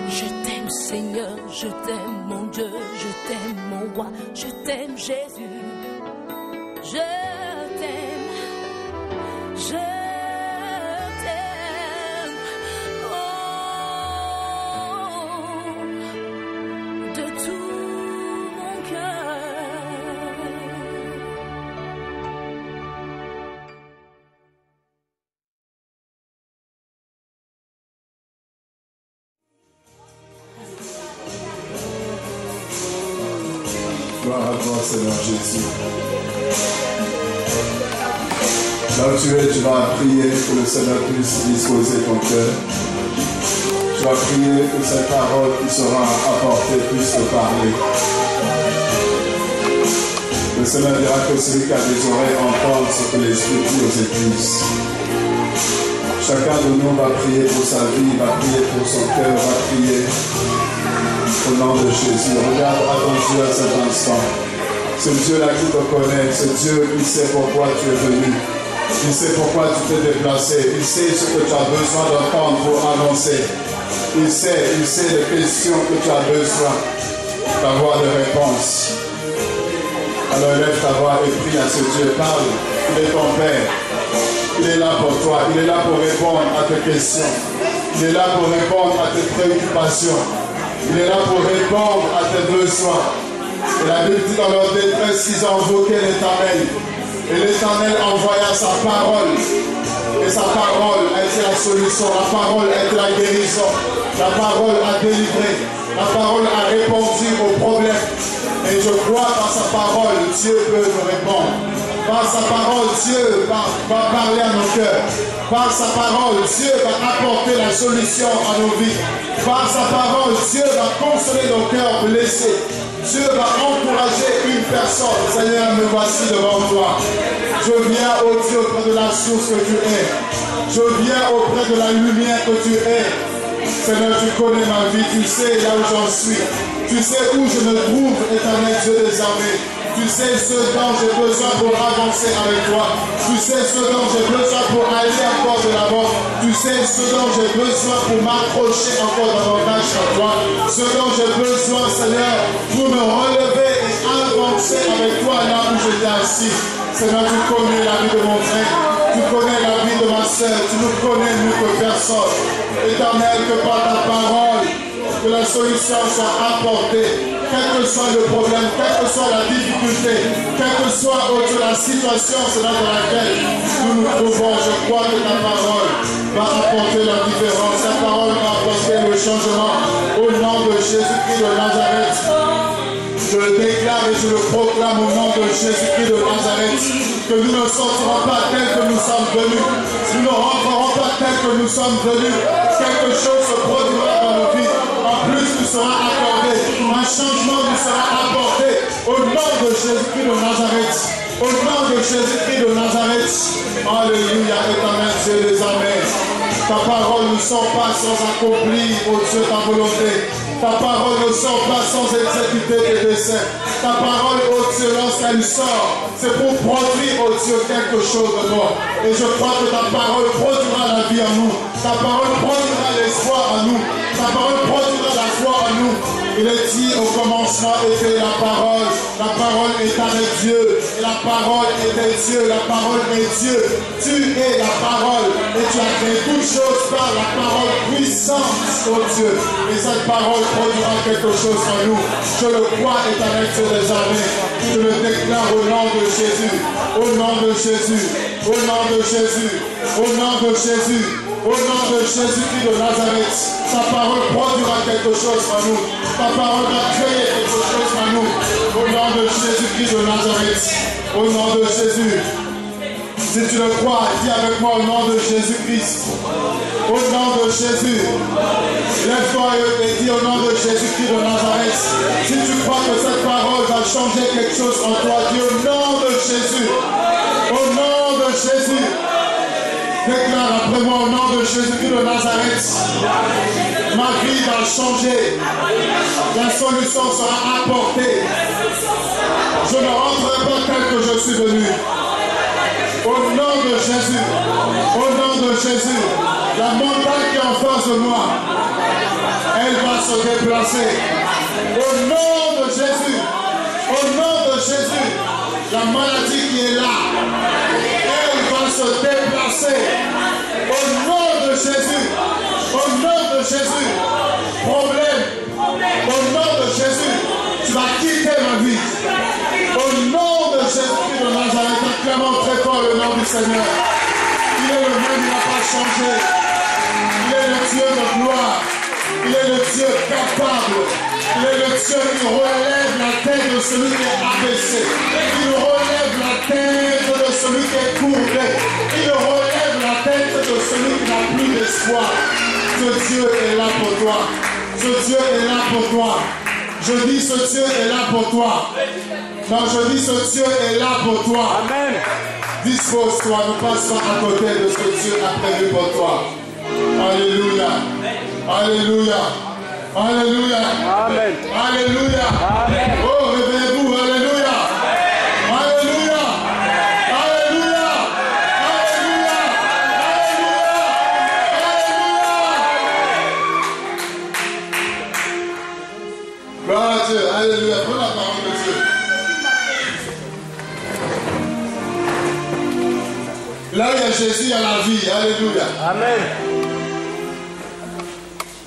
Je t'aime Seigneur, je t'aime mon Dieu, je t'aime mon roi, je t'aime Jésus. Je t'aime, je t'aime, oh, de tout mon cœur. Gloire à toi, Seigneur Jésus. Là où tu es, tu vas prier que le Seigneur puisse disposer ton cœur. Tu vas prier que cette parole qui sera apportée puisse te parler. Le Seigneur dira que celui qui a des oreilles entende ce que l'Esprit dit aux églises. Chacun de nous va prier pour sa vie, va prier pour son cœur, va prier au nom de Jésus. Regarde à ton Dieu à cet instant. Ce Dieu-là qui te connaît, ce Dieu qui sait pourquoi tu es venu. Il sait pourquoi tu t'es déplacé. Il sait ce que tu as besoin d'entendre pour avancer. Il sait les questions que tu as besoin d'avoir des réponses. Alors lève ta voix et prie à ce Dieu. Parle. Il est ton Père. Il est là pour toi. Il est là pour répondre à tes questions. Il est là pour répondre à tes préoccupations. Il est là pour répondre à tes besoins. Et la Bible dit dans leur détresse qu'ils ont invoqué l'Éternel. Et l'Éternel envoya sa parole. Et sa parole a été la solution. La parole a été la guérison. La parole a délivré. La parole a répondu aux problèmes. Et je crois par sa parole, Dieu peut nous répondre. Par sa parole, Dieu va parler à nos cœurs. Par sa parole, Dieu va apporter la solution à nos vies. Par sa parole, Dieu va consoler nos cœurs blessés. Dieu va encourager une personne. Seigneur, me voici devant toi. Je viens, ô Dieu, auprès de la source que tu es. Je viens auprès de la lumière que tu es. Seigneur, tu connais ma vie. Tu sais là où j'en suis. Tu sais où je me trouve, éternel Dieu des armées. Tu sais ce dont j'ai besoin pour avancer avec toi. Tu sais ce dont j'ai besoin pour aller encore de l'avant. Tu sais ce dont j'ai besoin pour m'accrocher encore davantage à toi. Ce dont j'ai besoin, Seigneur, pour me relever et avancer avec toi là où j'étais assis. Seigneur, tu connais la vie de mon frère. Tu connais la vie de ma soeur. Tu nous connais mieux que personne. Éternel, que par ta parole, que la solution soit apportée. Quel que soit le problème, quelle que soit la difficulté, quelle que soit la situation dans laquelle nous nous trouvons, je crois que ta parole va apporter la différence. Ta parole va apporter le changement. Au nom de Jésus-Christ de Nazareth, je le déclare et je le proclame au nom de Jésus-Christ de Nazareth, que nous ne sortirons pas tels que nous sommes venus. Nous ne rentrerons pas tels que nous sommes venus. Quelque chose se produira dans nos vies. En plus, nous sera accordé. Un changement nous sera apporté. Au nom de Jésus-Christ de Nazareth. Au nom de Jésus-Christ de Nazareth. Alléluia, éternel Dieu des armées. Ta parole ne sort pas sans accomplir, ô Dieu, ta volonté. Ta parole ne sort pas sans exécuter tes desseins. Ta parole, ô Dieu, lorsqu'elle sort, c'est pour produire, ô Dieu, quelque chose de toi. Et je crois que ta parole produira la vie en nous. Ta parole produira l'espoir en nous. Ta parole produira la foi en nous. Il est dit au commencement était la parole. La parole est avec Dieu. Et la parole était Dieu. La parole est Dieu. Tu es la parole. Et tu as créé toutes choses par la parole puissante, ô Dieu. Et cette parole produira quelque chose en nous. Je le crois, éternel Dieu des armées. Je le déclare au nom de Jésus. Au nom de Jésus. Au nom de Jésus. Au nom de Jésus. Au nom de Jésus-Christ de Nazareth, ta parole produira quelque chose en nous. Ta parole va créer quelque chose en nous. Au nom de Jésus-Christ de Nazareth. Au nom de Jésus. Si tu le crois, dis avec moi au nom de Jésus-Christ. Au nom de Jésus. Lève-toi et dis au nom de Jésus-Christ de Nazareth. Si tu crois que cette parole va changer quelque chose en toi, dis au nom de Jésus. Au nom de Jésus. Déclare après moi au nom de Jésus-Christ de Nazareth. Ma vie va changer. La solution sera apportée. Je ne rentrerai pas tel que je suis venu. Au nom de Jésus. Au nom de Jésus. La montagne qui est en face de moi, elle va se déplacer. Au nom de Jésus. Au nom de Jésus. La maladie qui est là, elle va se déplacer. Au nom de Jésus. Au nom de Jésus. Problème. Au nom de Jésus. Tu vas quitter ma vie. Au nom de Jésus de Nazareth, acclamons très fort le nom du Seigneur. Il est le même, il n'a pas changé. Il est le Dieu de gloire. Il est le Dieu capable. Il est le Dieu qui relève la tête de celui qui est abaissé. Il relève la tête de celui qui est courbé. Il relève la tête de celui qui n'a plus d'espoir. Ce Dieu est là pour toi. Ce Dieu est là pour toi. Je dis ce Dieu est là pour toi. Non, je dis ce Dieu est là pour toi. Amen. Dispose-toi, ne passe pas à côté de ce que Dieu a prévu pour toi. Alléluia. Alléluia. Alléluia. Amen. Alléluia. Amen. Oh, réveillez-vous. Alléluia. Alléluia. Alléluia. Alléluia. Alléluia. Gloire à Dieu. Alléluia. Prends la parole de Dieu. Là où il y a Jésus, il y a la vie. Alléluia. Amen.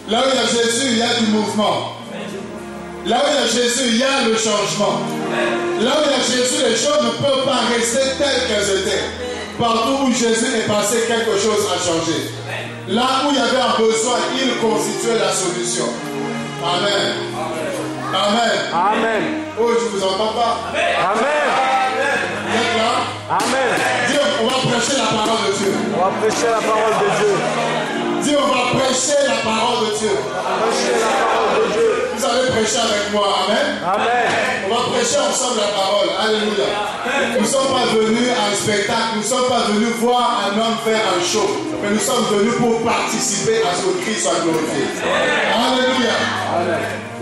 Là où il y a Jésus, il y a du mouvement. Là où il y a Jésus, il y a le changement. Là où il y a Jésus, les choses ne peuvent pas rester telles qu'elles étaient. Partout où Jésus est passé, quelque chose a changé. Là où il y avait un besoin, il constituait la solution. Amen. Amen. Amen. Oh, je ne vous entends pas. Amen. Vous êtes là? Amen. Dis, on va prêcher la parole de Dieu. On va prêcher la parole de Dieu. Dis, on va prêcher la parole de Dieu. Prêcher la parole de Dieu. Vous allez prêcher avec moi. Amen. Amen. On va prêcher ensemble la parole. Alléluia. Nous ne sommes pas venus à un spectacle. Nous ne sommes pas venus voir un homme faire un show. Mais nous sommes venus pour participer à ce que Christ soit glorifié. Alléluia.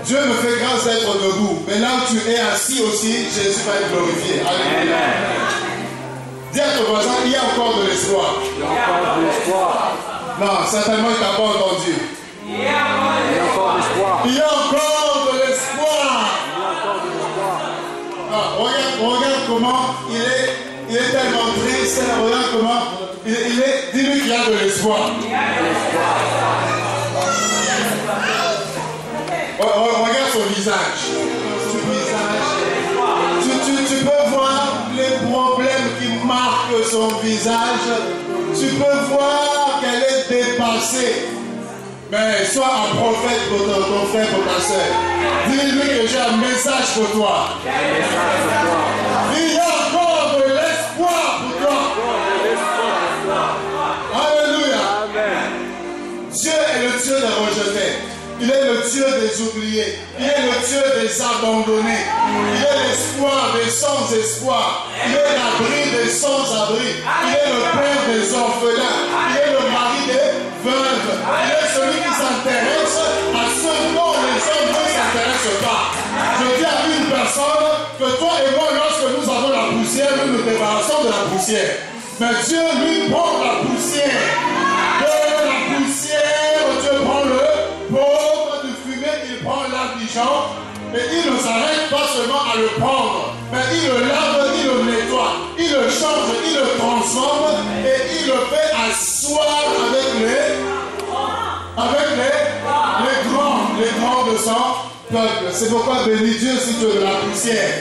Dieu me fait grâce d'être debout. Mais là où tu es assis aussi, Jésus va être glorifié. Alléluia. Dis à ton voisin, il y a encore de l'espoir. Il y a encore de l'espoir. Non, certainement il t'a pas entendu. Il y a encore de l'espoir. Il y a encore de l'espoir. Ah, regarde comment il est tellement triste. Regarde comment il est. Dis-lui qu'il y a de l'espoir. Regarde son visage. Tu peux voir les problèmes qui marquent son visage. Tu peux voir qu'elle est dépassée. Mais sois un prophète pour ton frère, pour ta soeur. Dis-lui que j'ai un message pour toi. Il y a encore de l'espoir pour toi. Alléluia. Dieu est le Dieu des rejetés. Il est le Dieu des oubliés. Il est le Dieu des abandonnés. Il est l'espoir des sans-espoir. Il est l'abri des sans-abri. Il est le père des orphelins. Il est le mari des veuves. Il est celui qui s'intéresse à ceux dont les hommes ne s'intéressent pas. Je dis à une personne que toi et moi, lorsque nous avons la poussière, nous nous débarrassons de la poussière. Mais Dieu, lui, prend la poussière. De la poussière, Dieu prend le pauvre du fumier, il prend l'indigent. Et il ne s'arrête pas seulement à le prendre, mais il le lave, il le nettoie, il le change, il le transforme et il le fait asseoir avec les grands de son peuple. C'est pourquoi bénis Dieu si tu es de la poussière.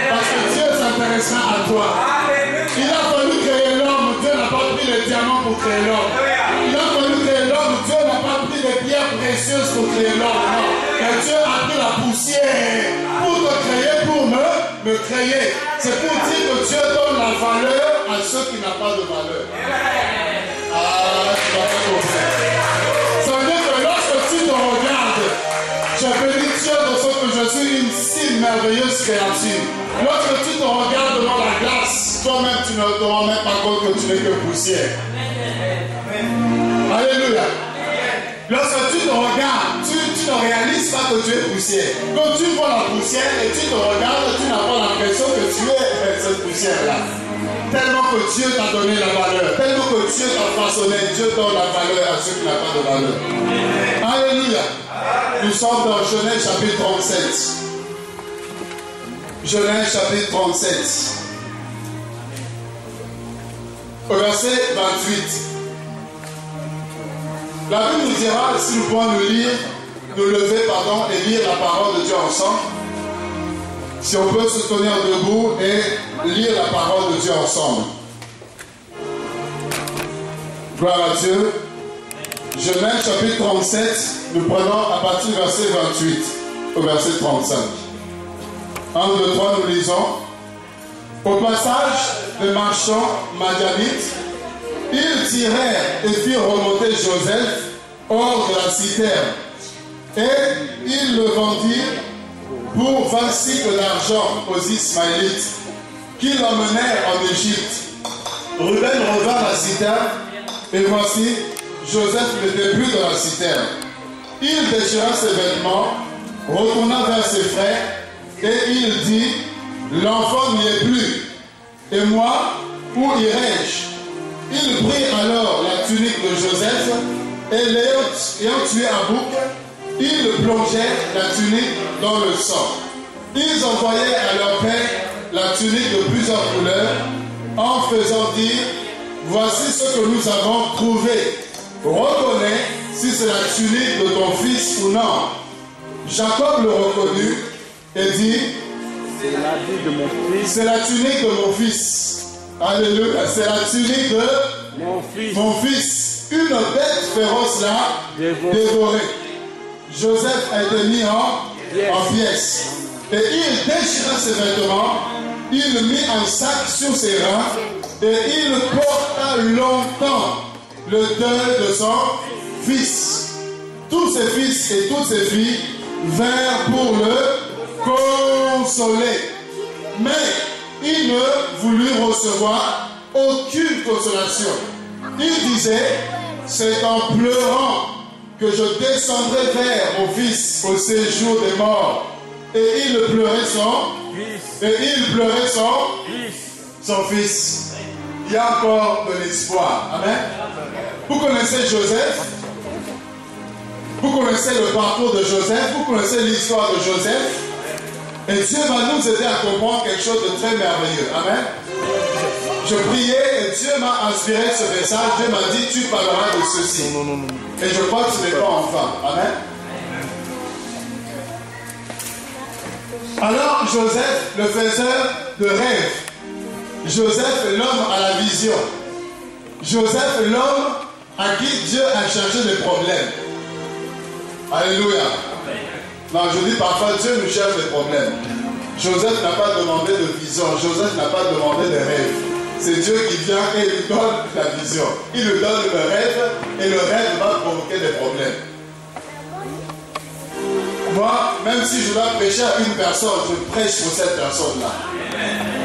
Parce que Dieu s'intéressera à toi. Il a fallu créer l'homme, Dieu n'a pas pris les diamants pour créer l'homme. Il a fallu créer l'homme, Dieu n'a pas pris les pierres précieuses pour créer l'homme. Non. Mais Dieu a pris la poussière pour te créer, pour me créer. C'est pour dire que Dieu donne la valeur à ceux qui n'ont pas de valeur. Ah, tu vas pas comprendre. Ça veut dire que lorsque tu te regardes, je bénis Dieu de ce que je suis une si merveilleuse créature. Lorsque tu te regardes devant la glace, toi-même tu ne te rends même pas compte que tu n'es que poussière. Alléluia. Lorsque tu te regardes, tu ne réalises pas que tu es poussière. Quand tu vois la poussière et tu te regardes, tu n'as pas l'impression que tu es cette poussière-là. Tellement que Dieu t'a donné la valeur, tellement que Dieu t'a façonné, Dieu donne la valeur à ceux qui n'ont pas de valeur. Alléluia. Nous sommes dans Genèse chapitre 37. Genèse chapitre 37. Au verset 28. La Bible nous dira, si nous pouvons nous lever, et lire la parole de Dieu ensemble. Si on peut se tenir debout et lire la parole de Dieu ensemble. Gloire à Dieu. Genèse chapitre 37, nous prenons à partir du verset 28 au verset 35. 1, 2, 3, nous lisons. Au passage des marchands madianites, ils tirèrent et firent remonter Joseph hors de la citerne. Et ils le vendirent pour 20 cycles d'argent aux Ismaélites, qui l'emmenèrent en Égypte. Ruben revint à la citerne, et voici, Joseph n'était plus dans la citerne. Il déchira ses vêtements, retourna vers ses frères, et il dit, l'enfant n'y est plus, et moi, où irai-je? Il prit alors la tunique de Joseph, et l'ayant tué à bouc, ils plongèrent la tunique dans le sang. Ils envoyèrent à leur père la tunique de plusieurs couleurs, en faisant dire, voici ce que nous avons trouvé. Reconnais si c'est la tunique de ton fils ou non. Jacob le reconnut et dit, c'est la tunique de mon fils. Alléluia, c'est la tunique de mon fils. Une bête féroce l'a dévoré. Joseph a été mis en pièces. Et il déchira ses vêtements, il le mit en sac sur ses reins, et il porta longtemps le deuil de son fils. Tous ses fils et toutes ses filles vinrent pour le consoler. Mais il ne voulut recevoir aucune consolation. Il disait, c'est en pleurant que je descendrai vers mon fils au séjour des morts. Et il pleurait son fils. Il y a encore de l'espoir. Amen. Vous connaissez Joseph? Vous connaissez le parcours de Joseph? Vous connaissez l'histoire de Joseph? Et Dieu va nous aider à comprendre quelque chose de très merveilleux. Amen. Je priais et Dieu m'a inspiré ce message. Dieu m'a dit, tu parleras de ceci. Et je crois que ce n'est pas enfin. Amen. Alors Joseph, le faiseur de rêve. Joseph, l'homme à la vision. Joseph, l'homme à qui Dieu a cherché des problèmes. Alléluia. Non, je dis parfois, Dieu nous cherche des problèmes. Joseph n'a pas demandé de vision. Joseph n'a pas demandé de rêve. C'est Dieu qui vient et lui donne la vision. Il lui donne le rêve et le rêve va provoquer des problèmes. Moi, même si je dois prêcher à une personne, je prêche pour cette personne-là.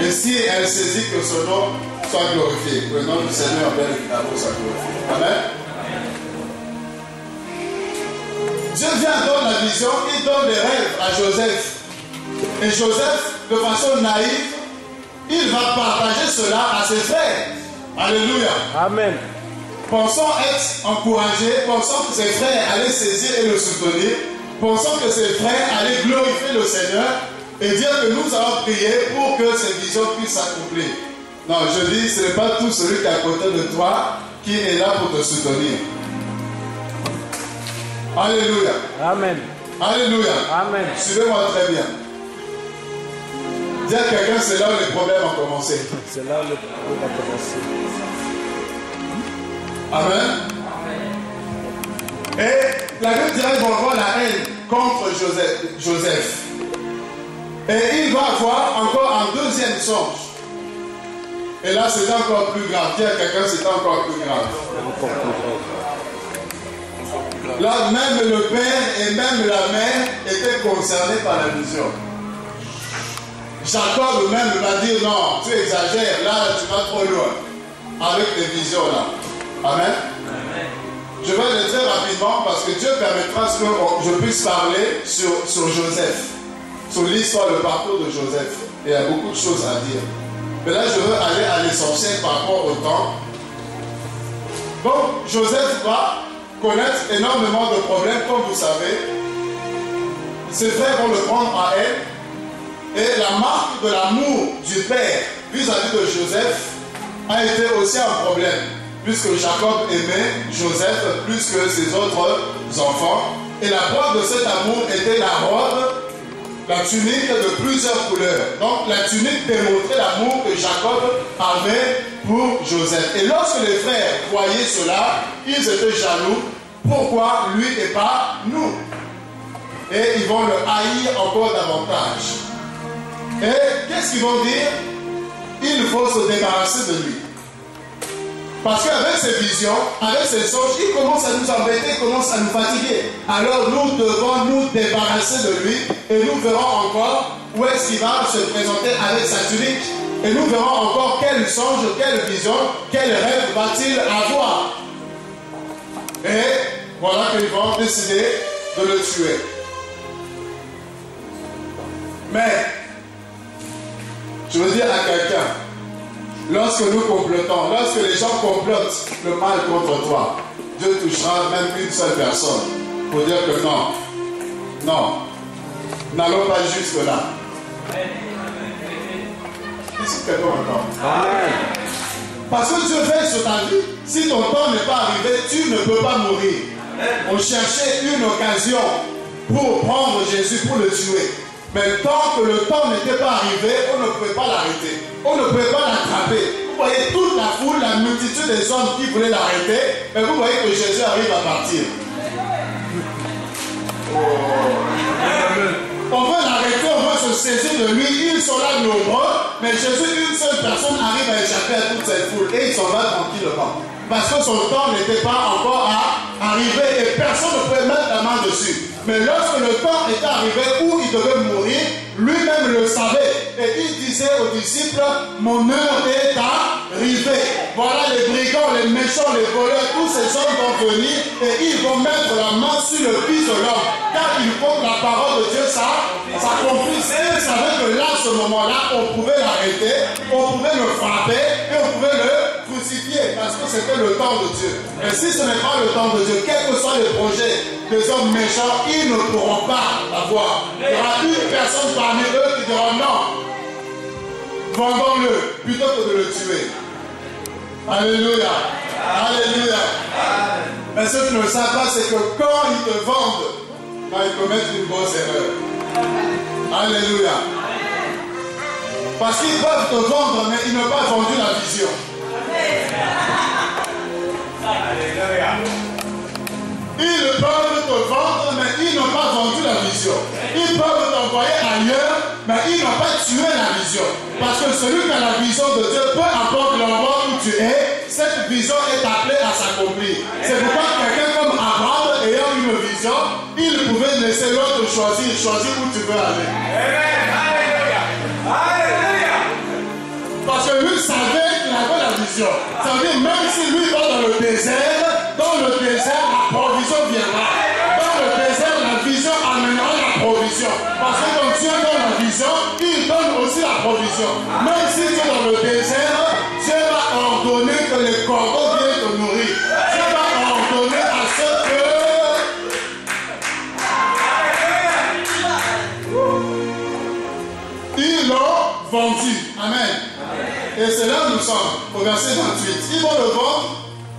Et si elle saisit que son nom soit glorifié, que le nom du Seigneur bien évidemment soit glorifié. Amen. Dieu vient donner la vision, il donne des rêves à Joseph. Et Joseph, de façon naïve, il va partager cela à ses frères. Alléluia. Amen. Pensant être encouragé, pensant que ses frères allaient saisir et le soutenir, pensant que ses frères allaient glorifier le Seigneur et dire que nous allons prier pour que ces visions puissent s'accomplir. Non, je dis, ce n'est pas tout celui qui est à côté de toi qui est là pour te soutenir. Alléluia. Amen. Alléluia. Amen. Suivez-moi très bien. Dis à quelqu'un, c'est là où les problèmes ont commencé. C'est là où les problèmes ont commencé. Amen. Et la Bible dirait qu'on va avoir la haine contre Joseph. Et il va avoir encore un deuxième songe. Et là, c'est encore plus grave. Dis à quelqu'un, c'est encore plus grave. Là, même le père et même la mère étaient concernés par la vision. Jacob même va dire non, tu exagères, là tu vas trop loin avec tes visions là. Amen. Amen. Je vais le dire rapidement parce que Dieu permettra que je puisse parler sur Joseph, sur l'histoire, le parcours de Joseph. Et il y a beaucoup de choses à dire. Mais là, je veux aller à l'essentiel par rapport au temps. Donc, Joseph va connaître énormément de problèmes, comme vous savez. Ses frères vont le prendre à elle. Et la marque de l'amour du père vis-à-vis de Joseph a été aussi un problème, puisque Jacob aimait Joseph plus que ses autres enfants. Et la preuve de cet amour était la robe, la tunique de plusieurs couleurs. Donc la tunique démontrait l'amour que Jacob avait pour Joseph. Et lorsque les frères voyaient cela, ils étaient jaloux. Pourquoi lui et pas nous? Et ils vont le haïr encore davantage. Et qu'est-ce qu'ils vont dire? Il faut se débarrasser de lui. Parce qu'avec ses visions, avec ses songes, il commence à nous embêter, il commence à nous fatiguer. Alors nous devons nous débarrasser de lui et nous verrons encore où est-ce qu'il va se présenter avec sa tunique. Et nous verrons encore quel songe, quelle vision, quel rêve va-t-il avoir. Et voilà qu'ils vont décider de le tuer. Mais, je veux dire à quelqu'un, lorsque nous complotons, lorsque les gens complotent le mal contre toi, Dieu touchera même une seule personne pour dire que non, non, n'allons pas jusque-là. Est-ce que quelqu'un entend? Amen. Parce que Dieu veille sur ta vie. Si ton temps n'est pas arrivé, tu ne peux pas mourir. On cherchait une occasion pour prendre Jésus, pour le tuer. Mais tant que le temps n'était pas arrivé, on ne pouvait pas l'arrêter. On ne pouvait pas l'attraper. Vous voyez toute la foule, la multitude des hommes qui voulaient l'arrêter, mais vous voyez que Jésus arrive à partir. On veut l'arrêter, on veut se saisir de lui. Ils sont là nombreux, mais Jésus, une seule personne, arrive à échapper à toute cette foule et il s'en va tranquillement. Parce que son temps n'était pas encore à arriver et personne ne pouvait mettre la main dessus. Mais lorsque le temps était arrivé où il devait mourir, lui-même le savait. Et il disait aux disciples, mon heure est arrivée. Voilà les brigands, les méchants, les voleurs, tous ces hommes vont venir et ils vont mettre la main sur le Fils de l'homme. Car il faut que la parole de Dieu s'accomplisse. Et ils savaient que là, à ce moment-là, on pouvait l'arrêter, on pouvait le frapper et on pouvait le crucifier. Parce que c'était le temps de Dieu. Et si ce n'est pas le temps de Dieu, quels que soient les projets des hommes méchants, ils ne pourront pas l'avoir. Il y aura une personne parmi eux qui dira non. Vendons-le plutôt que de le tuer. Alléluia. Alléluia. Mais ce qu'ils ne savent pas, c'est que quand ils te vendent, ils commettent une grosse erreur. Alléluia. Parce qu'ils peuvent te vendre, mais ils n'ont pas vendu la vision. Alléluia. Ils peuvent te vendre, mais ils n'ont pas vendu la vision. Ils peuvent t'envoyer ailleurs, mais ils n'ont pas tué la vision. Parce que celui qui a la vision de Dieu, peu importe l'endroit où tu es, cette vision est appelée à s'accomplir. C'est pourquoi quelqu'un comme Abraham, ayant une vision, il pouvait laisser l'autre choisir où tu veux aller. Alléluia. Alléluia. Parce que lui savait qu'il avait la vision. Ça veut dire, même si lui va dans le désert, la provision viendra. Dans le désert, la vision amènera la provision. Parce que quand Dieu donne la vision, il donne aussi la provision. Même si tu es dans le désert, Dieu va ordonner que les corbeaux viennent te nourrir. Dieu va ordonner à ceux que ils l'ont vendu. Amen. Et c'est là où nous sommes, au verset 28. Ils vont le vendre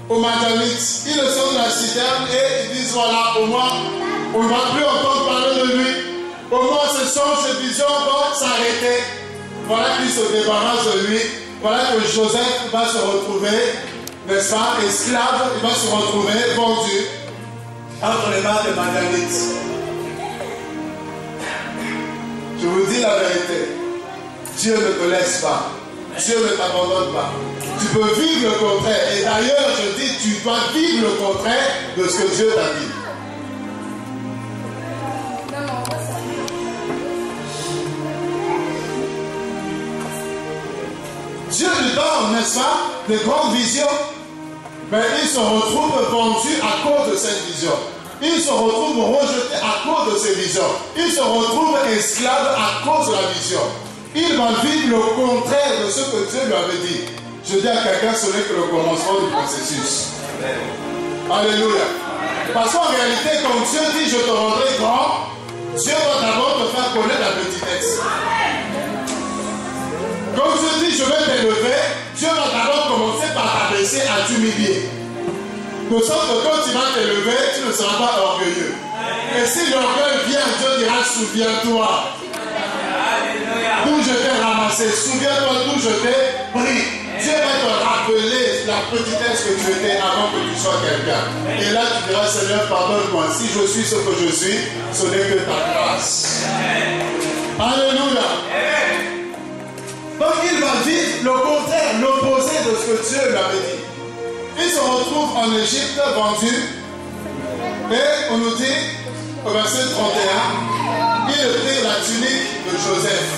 aux Madianites. Ils le sortent de la citerne et ils disent voilà, au moins, on ne va plus entendre parler de lui. Au moins, ce songe, ces visions vont s'arrêter. Voilà qu'ils se débarrassent de lui. Voilà que Joseph va se retrouver, n'est-ce pas, esclave, il va se retrouver vendu entre les mains des Madianites. Je vous dis la vérité. Dieu ne te laisse pas. Dieu ne t'abandonne pas. Tu peux vivre le contraire. Et d'ailleurs, je dis, tu dois vivre le contraire de ce que Dieu t'a dit. Dieu lui donne, n'est-ce pas, des grandes visions. Mais il se retrouve vendu à cause de cette vision. Il se retrouve rejeté à cause de ces visions. Il se retrouve esclave à cause de la vision. il va vivre le contraire de ce que Dieu lui avait dit. Je dis à quelqu'un, ce n'est que le commencement du processus. Alléluia. Parce qu'en réalité, quand Dieu dit je te rendrai grand, Dieu va d'abord te faire connaître la petitesse. Quand Dieu dit je vais t'élever, Dieu va d'abord commencer par t'abaisser à t'humilier. De sorte que quand tu vas t'élever, tu ne seras pas orgueilleux. Et si l'orgueil vient, Dieu dira souviens-toi d'où je t'ai ramassé, souviens-toi d'où je t'ai pris. Dieu va te rappeler la petitesse que tu étais avant que tu sois quelqu'un. Et là tu diras Seigneur pardonne-moi, si je suis ce que je suis, ce n'est que ta grâce. Alléluia. Donc il va vivre le contraire, l'opposé de ce que Dieu lui avait dit. Il se retrouve en Égypte vendu. Et on nous dit au verset 31, il prit la tunique de Joseph.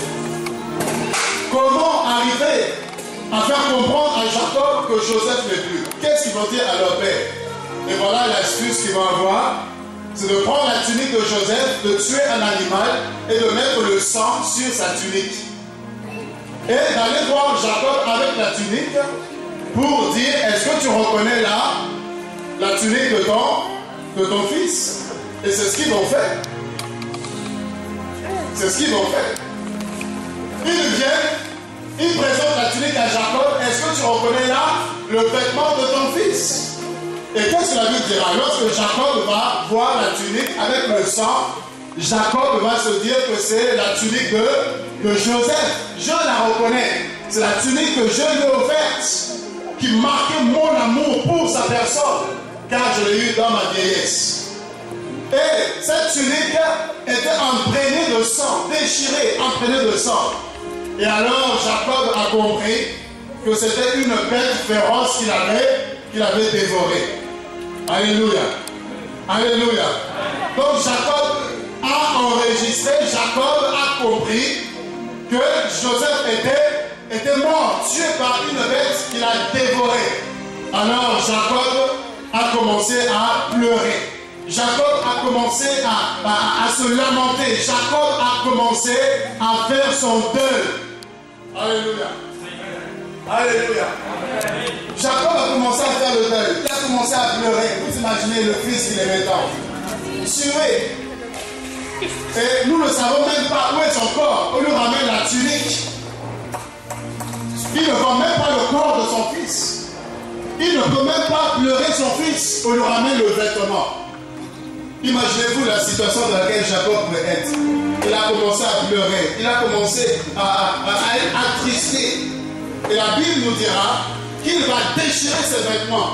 Comment arriver à faire comprendre à Jacob que Joseph n'est plus? Qu'est-ce qu'ils vont dire à leur père? Et voilà l'astuce qu'ils vont avoir, c'est de prendre la tunique de Joseph, de tuer un animal et de mettre le sang sur sa tunique. Et d'aller voir Jacob avec la tunique pour dire, est-ce que tu reconnais là la tunique de ton fils? Et c'est ce qu'ils vont faire. C'est ce qu'ils vont faire. Ils viennent, ils présentent la tunique à Jacob. Est-ce que tu reconnais là le vêtement de ton fils? Et qu'est-ce que la Bible dira? Lorsque Jacob va voir la tunique avec le sang, Jacob va se dire que c'est la tunique de Joseph. Je la reconnais. C'est la tunique que je lui ai offerte, qui marquait mon amour pour sa personne, car je l'ai eu dans ma vieillesse. Et cette tunique était imprégnée de sang, déchirée, imprégnée de sang. Et alors Jacob a compris que c'était une bête féroce qu'il avait dévorée. Alléluia. Alléluia. Donc Jacob a enregistré, Jacob a compris que Joseph était mort, tué par une bête qu'il a dévorée. Alors Jacob a commencé à pleurer. Jacob a commencé à se lamenter. Jacob a commencé à faire son deuil. Alléluia. Alléluia. Jacob a commencé à faire le deuil. Il a commencé à pleurer. Vous imaginez le fils qu'il aimait tant. Tué. Et nous ne savons même pas où est son corps. On lui ramène la tunique. Il ne voit même pas le corps de son fils. Il ne peut même pas pleurer son fils. On lui ramène le vêtement. Imaginez-vous la situation dans laquelle Jacob pouvait être. Il a commencé à pleurer. Il a commencé à être attristé. Et la Bible nous dira qu'il va déchirer ses vêtements.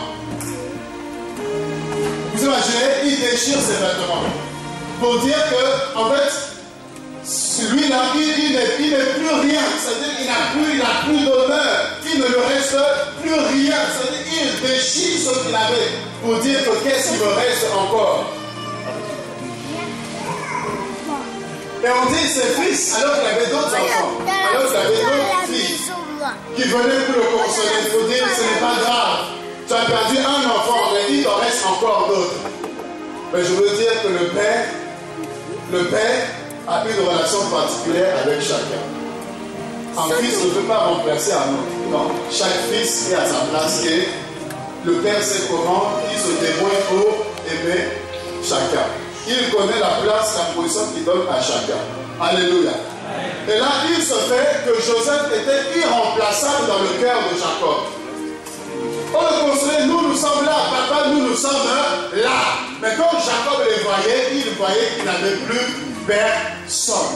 Vous imaginez, il déchire ses vêtements. Pour dire que, en fait, celui-là, il n'est plus rien. C'est-à-dire qu'il n'a plus d'honneur. Il ne lui reste plus rien. C'est-à-dire qu'il déchire ce qu'il avait. Pour dire que qu'est-ce qui me reste encore? Et on dit ses fils, alors qu'il avait d'autres enfants, alors qu'il avait d'autres filles qui venaient pour le consoler, pour dire ce n'est pas grave, tu as perdu un enfant, mais il t'en reste encore d'autres. Mais je veux dire que le père a une relation particulière avec chacun. Un fils ne peut pas remplacer un autre. Non, chaque fils est à sa place et le père sait comment il se débrouille pour aimer chacun. Il connaît la place, la position qu'il donne à chacun. Alléluia. Et là, il se fait que Joseph était irremplaçable dans le cœur de Jacob. On le consolait, nous sommes là, papa, nous sommes là. Mais quand Jacob les voyait, il voyait qu'il n'avait plus personne.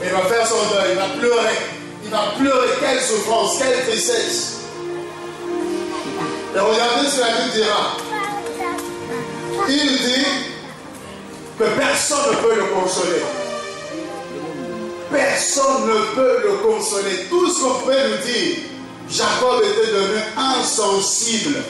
Il va faire son deuil, il va pleurer. Il va pleurer, quelle souffrance, quelle tristesse. Et regardez ce que la Bible dira. Il dit que personne ne peut le consoler. Personne ne peut le consoler. Tout ce qu'on pouvait nous dire, Jacob était devenu insensible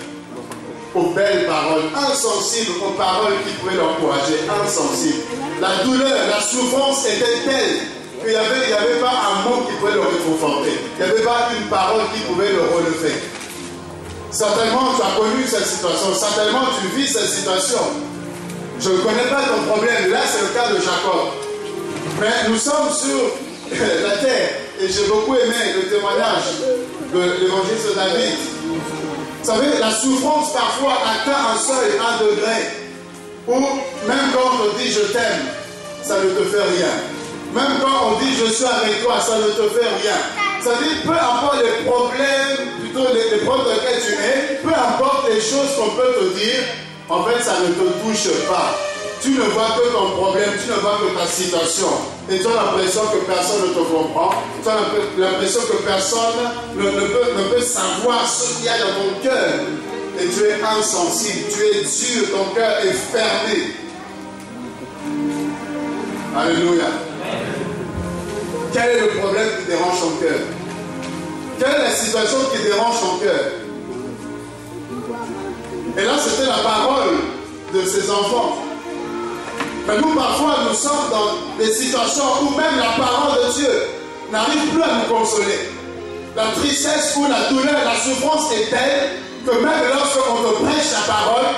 aux belles paroles, insensible aux paroles qui pouvaient l'encourager, insensible. La douleur, la souffrance était telle qu'il n'y avait pas un mot qui pouvait le réconforter. Il n'y avait pas une parole qui pouvait le relever. Certainement, tu as connu cette situation. Certainement, tu vis cette situation. Je ne connais pas ton problème. Là, c'est le cas de Jacob. Mais nous sommes sur la terre. Et j'ai beaucoup aimé le témoignage de l'évangéliste David. Vous savez, la souffrance parfois atteint un seuil, un degré, où même quand on dit je t'aime, ça ne te fait rien. Même quand on dit je suis avec toi, ça ne te fait rien. Ça veut dire, peu importe les problèmes, plutôt les problèmes dans lesquels tu es, peu importe les choses qu'on peut te dire, en fait ça ne te touche pas. Tu ne vois que ton problème, tu ne vois que ta situation. Et tu as l'impression que personne ne te comprend. Tu as l'impression que personne ne peut savoir ce qu'il y a dans ton cœur. Et tu es insensible, tu es dur, ton cœur est fermé. Alléluia. Quel est le problème qui dérange ton cœur? Quelle est la situation qui dérange ton cœur? Et là, c'était la parole de ces enfants. Mais nous, parfois, nous sommes dans des situations où même la parole de Dieu n'arrive plus à nous consoler. La tristesse ou la douleur, la souffrance est telle que même lorsqu'on te prêche la parole,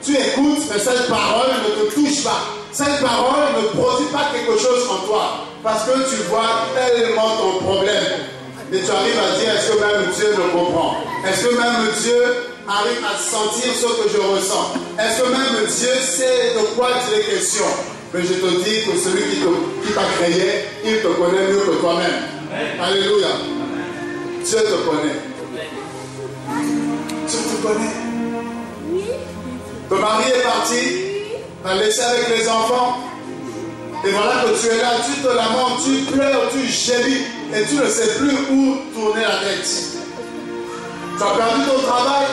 tu écoutes, mais cette parole ne te touche pas. Cette parole ne produit pas quelque chose en toi. Parce que tu vois tellement ton problème. Et tu arrives à dire, est-ce que même Dieu me comprend? Est-ce que même Dieu arrive à sentir ce que je ressens? Est-ce que même Dieu sait de quoi il est question? Mais je te dis que celui qui t'a créé, il te connaît mieux que toi-même. Alléluia. Dieu te connaît. Dieu te connaît. Ton mari est parti, t'as laissé avec les enfants. Et voilà que tu es là, tu te lamentes, tu pleures, tu gémis et tu ne sais plus où tourner la tête. Tu as perdu ton travail.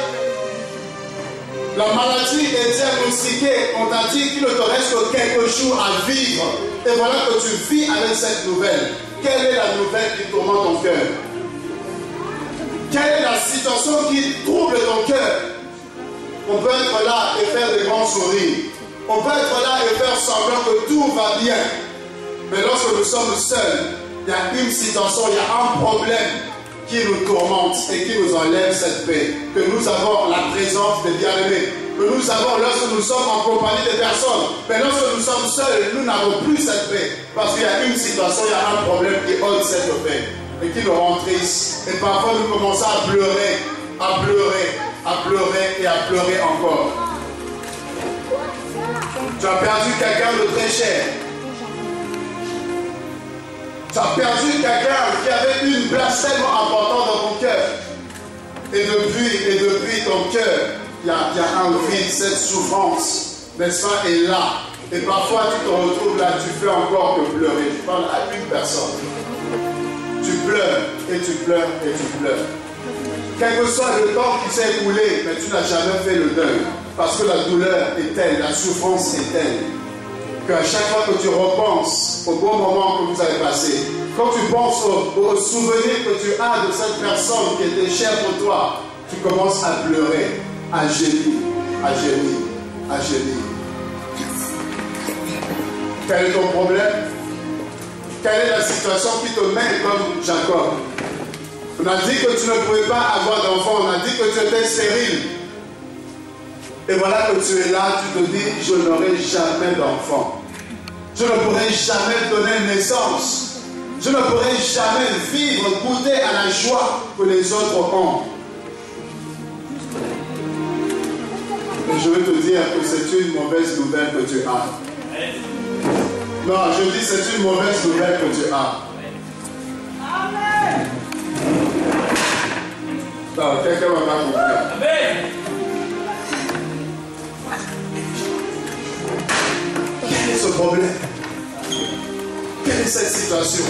La maladie est diagnostiquée. On t'a dit qu'il ne te reste que quelques jours à vivre. Et voilà que tu vis avec cette nouvelle. Quelle est la nouvelle qui tourmente ton cœur? Quelle est la situation qui trouble ton cœur? On peut être là et faire des grands sourires. On peut être là et faire semblant que tout va bien. Mais lorsque nous sommes seuls, il y a une situation, il y a un problème qui nous tourmente et qui nous enlève cette paix. Que nous avons la présence des bien-aimés. Que nous avons lorsque nous sommes en compagnie des personnes. Mais lorsque nous sommes seuls, nous n'avons plus cette paix. Parce qu'il y a une situation, il y a un problème qui ôte cette paix. Et qui nous rend tristes. Et parfois nous commençons à pleurer, à pleurer, à pleurer et à pleurer encore. Tu as perdu quelqu'un de très cher. Tu as perdu quelqu'un qui avait une place tellement importante dans ton cœur. Et depuis ton cœur, il y a un vide, cette souffrance, n'est-ce pas, est là. Et parfois tu te retrouves là, tu fais encore que pleurer. Je parle à une personne. Tu pleures et tu pleures et tu pleures. Quel que soit le temps qui s'est écoulé, mais tu n'as jamais fait le deuil. Parce que la douleur est telle, la souffrance est telle, qu'à chaque fois que tu repenses au bon moment que vous avez passé, quand tu penses au souvenir que tu as de cette personne qui était chère pour toi, tu commences à pleurer, à gémir, à gémir, à gémir. Quel est ton problème? Quelle est la situation qui te met comme Jacob? On a dit que tu ne pouvais pas avoir d'enfant, on a dit que tu étais stérile. Et voilà que tu es là, tu te dis, je n'aurai jamais d'enfant. Je ne pourrai jamais donner naissance. Je ne pourrai jamais vivre, goûter à la joie que les autres ont. Et je veux te dire que c'est une mauvaise nouvelle que tu as. Non, je dis c'est une mauvaise nouvelle que tu as. Amen. Non, quelqu'un m'a pas compris. Amen. Quel est ce problème? Quelle est cette situation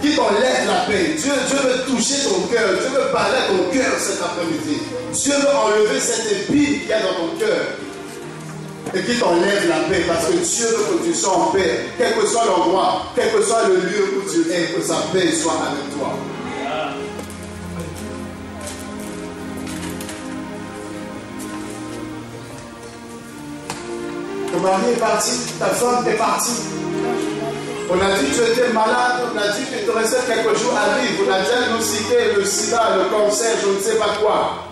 qui t'enlève la paix? Dieu veut toucher ton cœur. Dieu veut parler à ton cœur cet après-midi. Dieu veut enlever cette épine qu'il y a dans ton cœur et qui t'enlève la paix, parce que Dieu veut que tu sois en paix, quel que soit l'endroit, quel que soit le lieu où tu es, que sa paix soit avec toi. Ton mari est parti, ta femme est partie. On a dit que tu étais malade, on a dit qu'il te restait quelques jours à vivre, on a diagnostiqué le sida, le cancer, je ne sais pas quoi.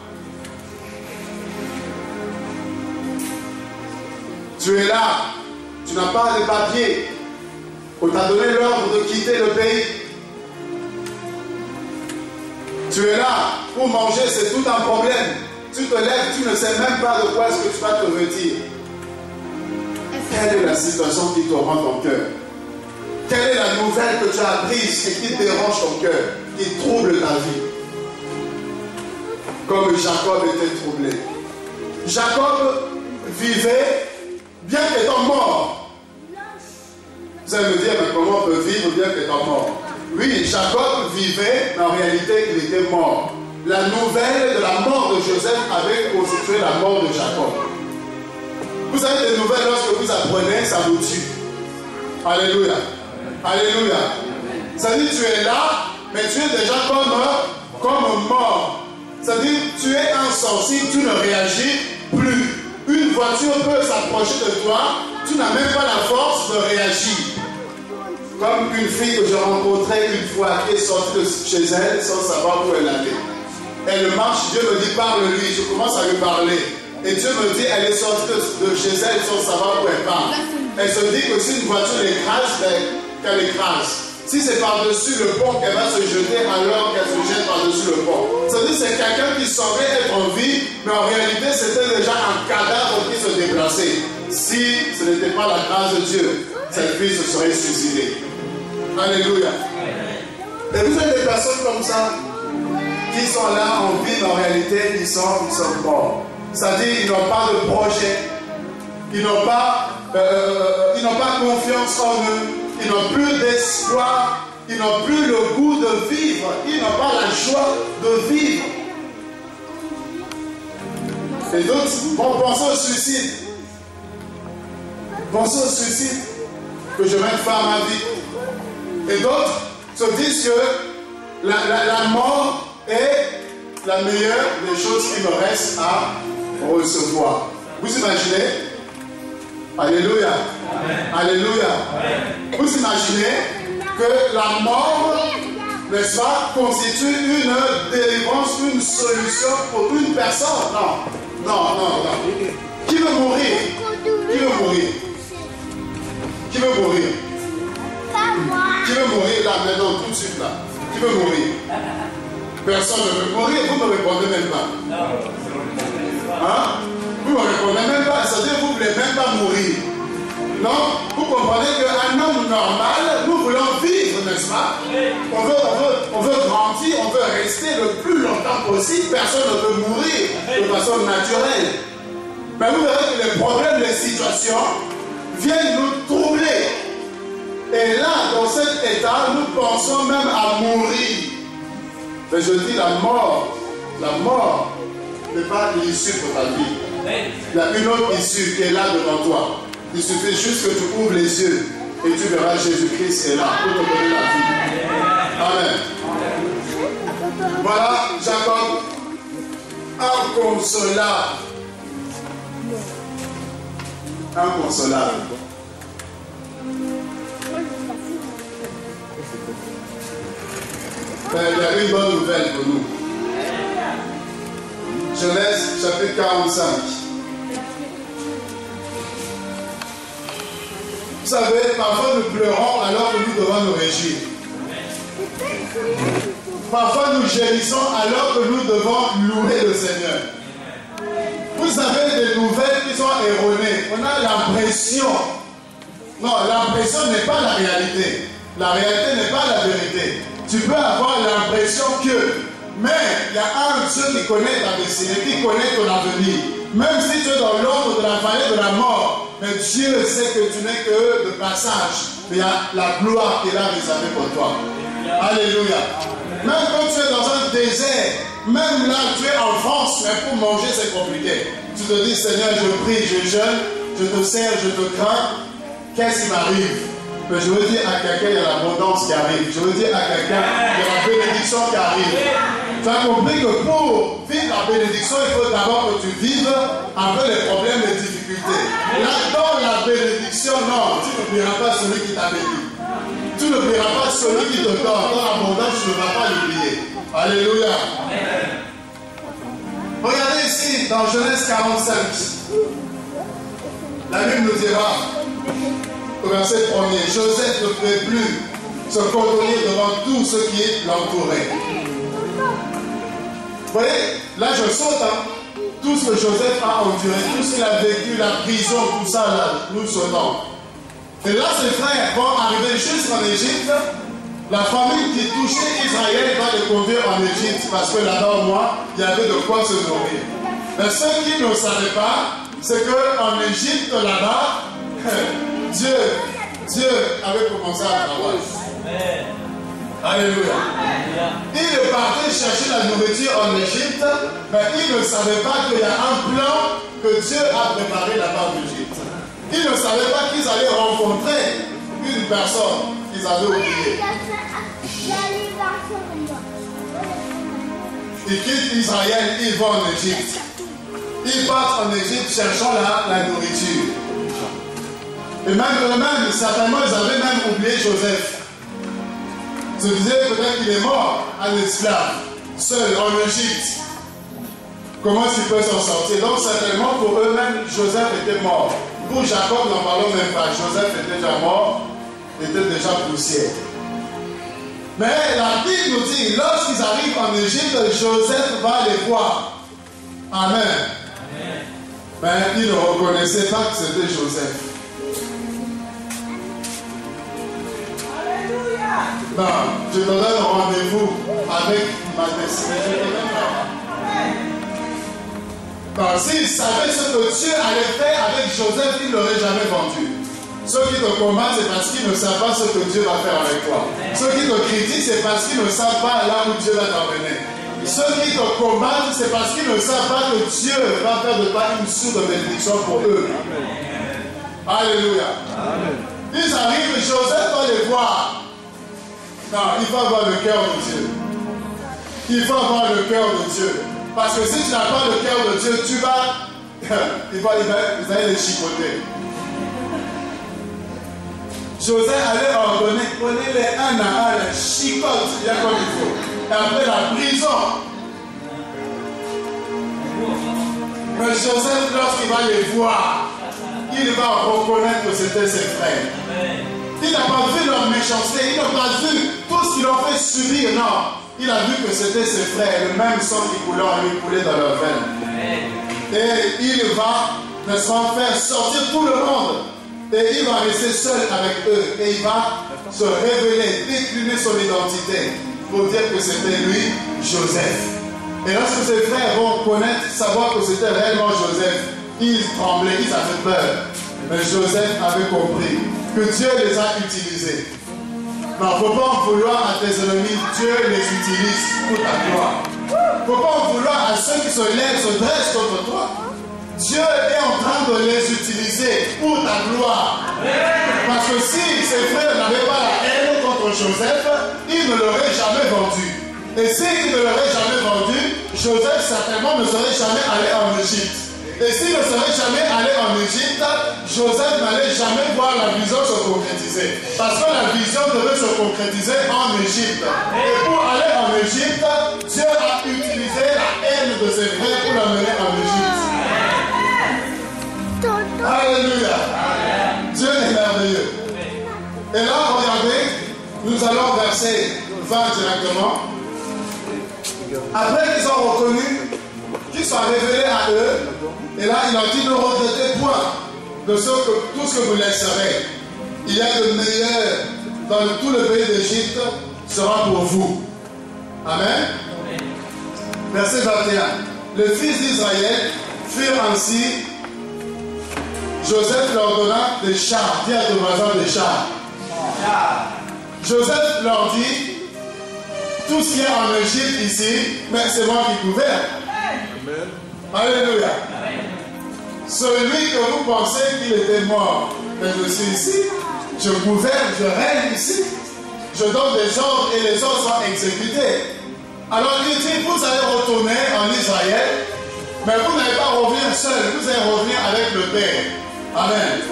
Tu es là, tu n'as pas de papier, On t'a donné l'ordre de quitter le pays. Tu es là pour manger, c'est tout un problème. Tu te lèves, tu ne sais même pas de quoi est-ce que tu vas te retirer. Quelle est la situation qui tourmente ton cœur? Quelle est la nouvelle que tu as apprise et qui dérange ton cœur, qui trouble ta vie? Comme Jacob était troublé. Jacob vivait bien qu'étant mort. Vous allez me dire, mais comment on peut vivre bien qu'étant mort? Oui, Jacob vivait, mais en réalité, il était mort. La nouvelle de la mort de Joseph avait constitué la mort de Jacob. Vous avez des nouvelles, lorsque vous apprenez, ça vous tue. Alléluia. Alléluia. Ça dit, tu es là, mais tu es déjà comme mort. Ça dit, tu es insensible, tu ne réagis plus. Une voiture peut s'approcher de toi, tu n'as même pas la force de réagir. Comme une fille que j'ai rencontrée une fois qui est sortie de chez elle sans savoir où elle allait. Elle marche, Dieu me dit parle-lui, je commence à lui parler. Et Dieu me dit elle est sortie de chez elle sans savoir où elle part. Elle se dit que si une voiture l'écrase, qu'elle écrase. Si c'est par-dessus le pont qu'elle va se jeter, alors qu'elle se jette par-dessus le pont. Ça veut dire que c'est quelqu'un qui semblait être en vie, mais en réalité c'était déjà un cadavre qui se déplaçait. Si ce n'était pas la grâce de Dieu, cette fille se serait suicidée. Alléluia. Et vous avez des personnes comme ça qui sont là en vie, mais en réalité ils sont morts. C'est-à-dire qu'ils n'ont pas de projet, ils n'ont pas confiance en eux. Ils n'ont plus d'espoir, ils n'ont plus le goût de vivre, ils n'ont pas la joie de vivre. Et d'autres vont penser au suicide. Penser au suicide que je vais faire ma vie. Et d'autres se disent que la mort est la meilleure des choses qui me restent à recevoir. Vous imaginez? Alléluia. Amen. Alléluia. Amen. Vous imaginez que la mort, n'est-ce pas, constitue une délivrance, une solution pour une personne? Non. Qui veut mourir? Qui veut mourir? Qui veut mourir? Qui veut mourir là, maintenant, tout de suite là? Qui veut mourir? Personne ne veut mourir, vous ne me répondez même pas. Hein? Vous ne me répondez même pas, c'est-à-dire que vous ne voulez même pas mourir. Non? Vous comprenez qu'un homme normal, nous voulons vivre, n'est-ce pas? On veut grandir, on veut rester le plus longtemps possible. Personne ne veut mourir de façon naturelle. Mais vous verrez que les problèmes, les situations viennent nous troubler. Et là, dans cet état, nous pensons même à mourir. Mais je dis la mort n'est pas l'issue de ta vie. Il y a une autre issue qui est là devant toi. Il suffit juste que tu ouvres les yeux et tu verras Jésus-Christ est là pour te donner la vie. Amen. Voilà Jacob, inconsolable. Inconsolable. Mais il y a une bonne nouvelle pour nous. Genèse chapitre 45. Vous savez, parfois nous pleurons alors que nous devons nous réjouir. Parfois nous gémissons alors que nous devons louer le Seigneur. Vous avez des nouvelles qui sont erronées. On a l'impression. Non, l'impression n'est pas la réalité. La réalité n'est pas la vérité. Tu peux avoir l'impression que, mais il y a un Dieu qui connaît ta destinée, qui connaît ton avenir. Même si tu es dans l'ombre de la vallée de la mort, mais Dieu sait que tu n'es que de passage. Mais il y a la gloire qui est là réservée pour toi. Alléluia. Même quand tu es dans un désert, même là tu es en France, mais pour manger c'est compliqué. Tu te dis Seigneur, je prie, je jeûne, je te sers, je te crains. Qu'est-ce qui m'arrive? Mais je veux dire à quelqu'un, il y a l'abondance qui arrive. Je veux dire à quelqu'un, il y a la bénédiction qui arrive. Tu as compris que pour vivre la bénédiction, il faut d'abord que tu vives avec les problèmes et les difficultés. Là, dans la bénédiction, non, tu n'oublieras pas celui qui t'a béni. Tu n'oublieras pas celui qui te donne. Dans l'abondance, tu ne vas pas l'oublier. Alléluia. Regardez ici, dans Genèse 45. La Bible nous dira, au verset 1er, Joseph ne pouvait plus se contenir devant tout ce qui l'entourait. Vous voyez, là je saute, hein, tout ce que Joseph a enduré, tout ce qu'il a vécu, la prison, tout ça, là, nous sautons. Et là, ses frères vont arriver juste en Égypte. La famille qui touchait Israël va les conduire en Égypte parce que là-bas, au moins, il y avait de quoi se nourrir. Mais ceux qui ne savaient pas, c'est qu'en Égypte, là-bas, Dieu avait commencé à travailler. Alléluia. Il partait chercher la nourriture en Égypte, mais il ne savait pas qu'il y a un plan que Dieu a préparé là-bas en Égypte. Il ne savait pas qu'ils allaient rencontrer une personne qu'ils avaient oubliée. Ils quittent Israël, ils vont en Égypte. Ils partent en Égypte cherchant la nourriture. Et même eux-mêmes, certainement, ils avaient même oublié Joseph. Se disaient peut-être qu'il est mort, un esclave, seul en Égypte. Comment il peut s'en sortir? Donc certainement pour eux-mêmes, Joseph était mort. Pour Jacob, n'en parlons même pas. Joseph était déjà mort, était déjà poussière. Mais la Bible nous dit, lorsqu'ils arrivent en Égypte, Joseph va les voir. Amen. Mais ils ne reconnaissaient pas que c'était Joseph. Non, je te donne rendez-vous avec ma destinée. S'il savait ce que Dieu allait faire avec Joseph, il ne l'aurait jamais vendu. Ceux qui te combattent, c'est parce qu'ils ne savent pas ce que Dieu va faire avec toi. Ceux qui te critiquent, c'est parce qu'ils ne savent pas là où Dieu va t'emmener. Ceux qui te combattent, c'est parce qu'ils ne savent pas que Dieu va faire de toi une source de bénédiction pour eux. Alléluia. Ils arrivent, Joseph va les voir. Non, il faut avoir le cœur de Dieu. Il faut avoir le cœur de Dieu. Parce que si tu n'as pas le cœur de Dieu, tu vas... Vous allez les chicoter. Joseph allait ordonner, prenez-les un à un, les chicotes, bien comme il faut. Et après la prison. Mais Joseph, lorsqu'il va les voir, il va reconnaître que c'était ses frères. Il n'a pas vu leur méchanceté, il n'a pas vu tout ce qu'ils ont fait subir, non. Il a vu que c'était ses frères, le même sang qui coulait en lui coulait dans leur veine. Et il va, n'est-ce pas, faire sortir tout le monde. Et il va rester seul avec eux. Et il va se révéler, décliner son identité pour dire que c'était lui, Joseph. Et lorsque ses frères vont connaître, savoir que c'était réellement Joseph, ils tremblaient, ils avaient peur. Mais Joseph avait compris que Dieu les a utilisés. Non, il ne faut pas en vouloir à tes ennemis, Dieu les utilise pour ta gloire. Il ne faut pas en vouloir à ceux qui se lèvent, se dressent contre toi. Dieu est en train de les utiliser pour ta gloire. Parce que si ses frères n'avaient pas la haine contre Joseph, ils ne l'auraient jamais vendu. Et s'ils ne l'auraient jamais vendu, Joseph certainement ne serait jamais allé en Égypte. Et s'il ne serait jamais allé en Égypte, Joseph n'allait jamais voir la vision se concrétiser. Parce que la vision devait se concrétiser en Égypte. Et pour aller en Égypte, Dieu a utilisé la haine de ses frères pour l'amener en Égypte. Alléluia. Dieu est merveilleux. Et là, regardez, nous allons verser 20 directement. Après qu'ils ont reconnu, qu'ils soient révélés à eux, et là, il a dit ne regrettez point de tout ce que vous laisserez. Il y a de meilleur dans tout le pays d'Égypte sera pour vous. Amen. Verset 21. Les fils d'Israël furent ainsi. Joseph leur donna des chars. Dis à ton voisin des chars. Joseph leur dit tout ce qu'il y a en Égypte ici, mais c'est moi qui gouverne. Alléluia. Celui que vous pensez qu'il était mort, mais je suis ici, je gouverne, je règne ici, je donne des ordres et les ordres sont exécutés. Alors il dit, vous allez retourner en Israël, mais vous n'allez pas revenir seul, vous allez revenir avec le Père. Amen.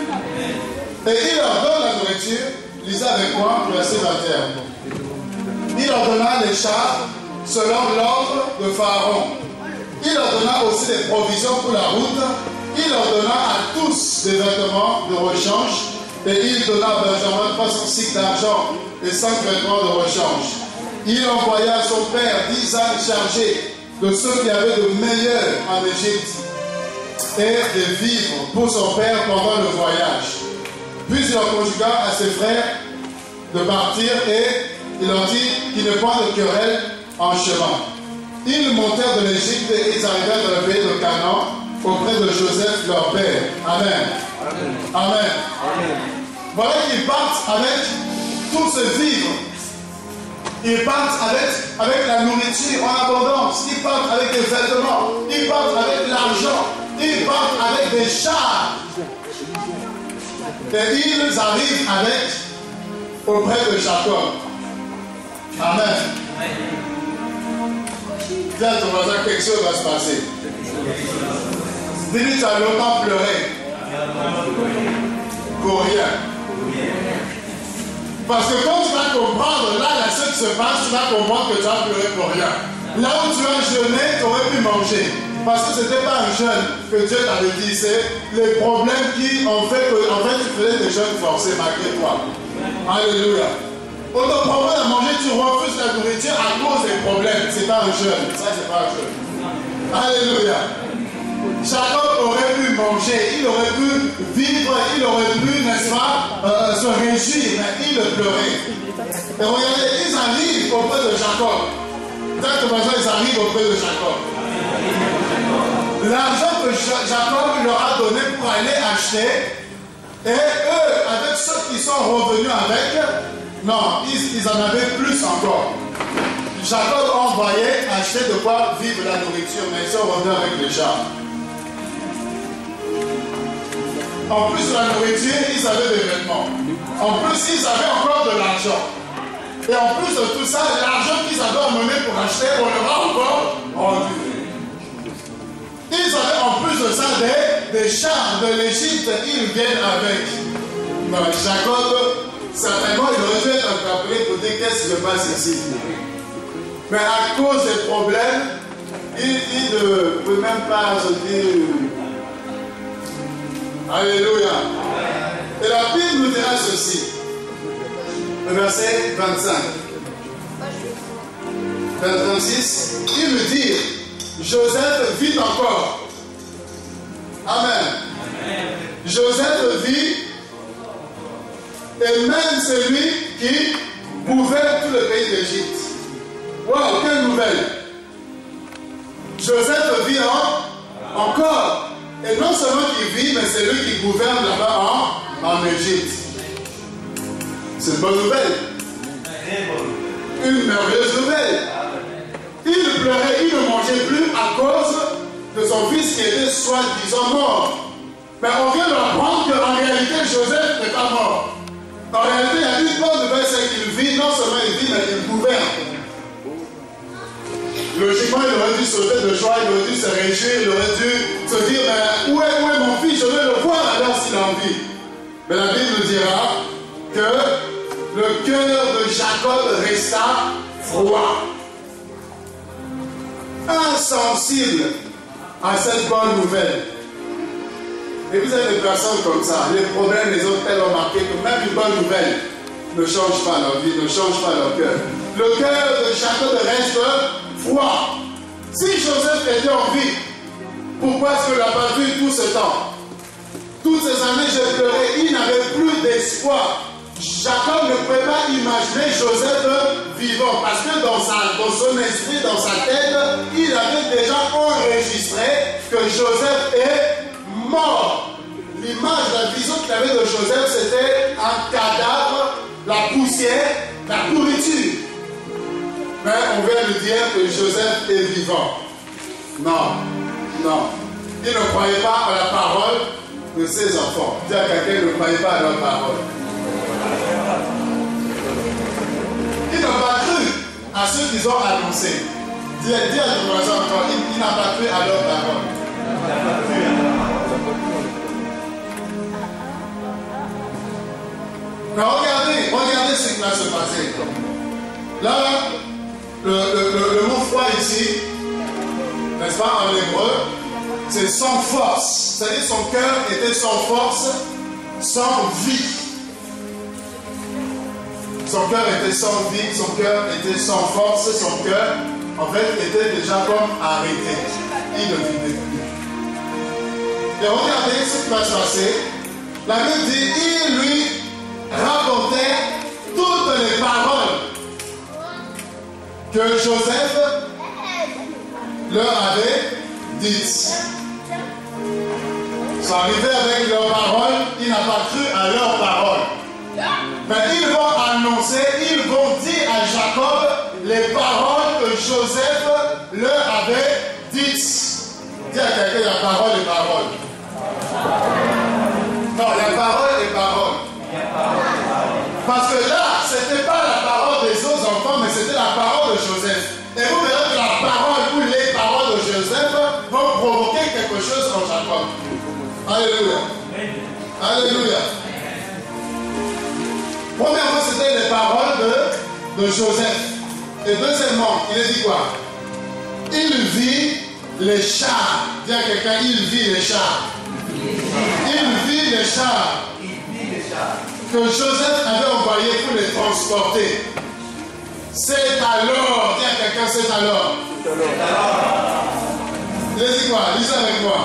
Et il leur donne la nourriture, lisez avec moi, verset 21. Il leur donna les chars selon l'ordre de Pharaon. Il leur donna aussi des provisions pour la route. Il leur donna à tous des vêtements de rechange Et il donna à Benjamin 300 cycles d'argent et 5 vêtements de rechange. Il envoya à son père 10 ânes chargés de ceux qui avaient de meilleurs en Égypte et des vivres pour son père pendant le voyage. Puis il en conjugua à ses frères de partir et il leur dit qu'il n'y ait point de querelle en chemin. Ils montèrent de l'Égypte et ils arrivèrent dans le pays de Canaan auprès de Joseph leur père. Amen. Amen. Amen. Amen. Voilà qu'ils partent avec tout ce vivre. Ils partent avec la nourriture en abondance. Ils partent avec des vêtements. Ils partent avec l'argent. Ils partent avec des chars. Et ils arrivent auprès de Jacob. Amen. Dis à ton voisin, quelque chose va se passer. Dis-lui, tu as longtemps pleuré. Pour rien. Parce que quand tu vas comprendre, là, ce qui se passe, tu vas comprendre que tu as pleuré pour rien. Là où tu as jeûné, tu aurais pu manger. Parce que ce n'était pas un jeûne que Dieu t'avait dit, c'est les problèmes qui ont fait que, en fait, tu faisais des jeûnes forcés malgré toi. Alléluia. On te propose à manger, tu refuses la nourriture à cause des problèmes. Ce n'est pas un jeûne. Ça, c'est pas un jeûne. Alléluia. Jacob aurait pu manger, il aurait pu vivre, il aurait pu, n'est-ce pas, se réjouir, mais il pleurait. Et regardez, ils arrivent auprès de Jacob. Exactement, ils arrivent auprès de Jacob. L'argent que Jacob leur a donné pour aller acheter, et eux, avec ceux qui sont revenus avec, non, ils en avaient plus encore. Jacob a envoyé acheter de quoi vivre la nourriture, mais ils sont revenus avec les gens. En plus de la nourriture, ils avaient des vêtements. En plus, ils avaient encore de l'argent. Et en plus de tout ça, l'argent qu'ils avaient emmené pour acheter, on leur a encore rendu. Ils avaient en plus de ça des chars de l'Égypte, ils viennent avec. Donc Jacob, certainement, il aurait dû être appelé pour dire qu'est-ce qui se passe ici. Mais à cause des problèmes, il ne peut même pas se dire. Alléluia. Et la Bible nous dira ceci. Le verset 25. 26. Il me dit, Joseph vit encore. Amen. Joseph vit, et même celui qui gouverne tout le pays d'Égypte. Waouh, quelle nouvelle! Joseph vit encore. Et non seulement qu'il vit, mais c'est lui qui gouverne là-bas en Égypte. C'est une bonne nouvelle. Une merveilleuse nouvelle. Il pleurait, il ne mangeait plus à cause de son fils qui était soi-disant mort. Mais on vient d'apprendre qu'en réalité, Joseph n'est pas mort. En réalité, il y a une bonne nouvelle, c'est qu'il vit, non seulement il vit, mais il gouverne. Logiquement, il aurait dû sauter de joie, il aurait dû se réjouir, il aurait dû se dire, mais où est mon fils, je vais le voir alors s'il a envie. Mais la Bible nous dira que le cœur de Jacob resta froid, insensible à cette bonne nouvelle. Et vous avez des personnes comme ça, les problèmes les ont tellement marqué que même une bonne nouvelle ne change pas leur vie, ne change pas leur cœur. Le cœur de Jacob reste froid. Si Joseph était en vie, pourquoi est-ce qu'il n'a pas vu tout ce temps? Toutes ces années, j'ai pleuré, il n'avait plus d'espoir. Jacob ne pouvait pas imaginer Joseph vivant, parce que dans son esprit, dans sa tête, il avait déjà enregistré que Joseph est mort. L'image, la vision qu'il avait de Joseph, c'était un cadavre, la poussière, la pourriture. Mais on vient lui dire que Joseph est vivant. Non, non. Il ne croyait pas à la parole de ses enfants. Dis à quelqu'un, ne croyait pas à leur parole. Il n'a pas cru à ceux qu'ils ont annoncé. Dis à ton voisin encore, il n'a pas cru à leur parole. Mais regardez ce qui va se passer. Là, le mot froid ici, n'est-ce pas, en hébreu, c'est sans force. C'est-à-dire son cœur était sans force, sans vie. Son cœur était sans vie, son cœur était sans force, son cœur, en fait, était déjà comme arrêté. Il ne vivait plus. Et regardez ce qui va se passer. La Bible dit, il lui racontait toutes les paroles que Joseph leur avait dites. Ils sont arrivés avec leurs paroles, il n'a pas cru à leurs paroles. Mais ils vont annoncer, ils vont dire à Jacob les paroles que Joseph leur avait dites. Dis à quelqu'un, la parole est parole. Non, la parole est parole. Parce que là, ce n'était pas la parole des autres enfants, mais c'était la parole de Joseph. Et vous verrez que la parole ou les paroles de Joseph vont provoquer quelque chose en Jacob. Alléluia. Alléluia. Premièrement, c'était les paroles de Joseph. Et deuxièmement, il a dit quoi? Il vit les chars. Dis à quelqu'un, il vit les chars. Il vit les chars que Joseph avait envoyés pour les transporter. C'est alors, dis à quelqu'un, c'est alors. Il a dit quoi? Lisez avec moi.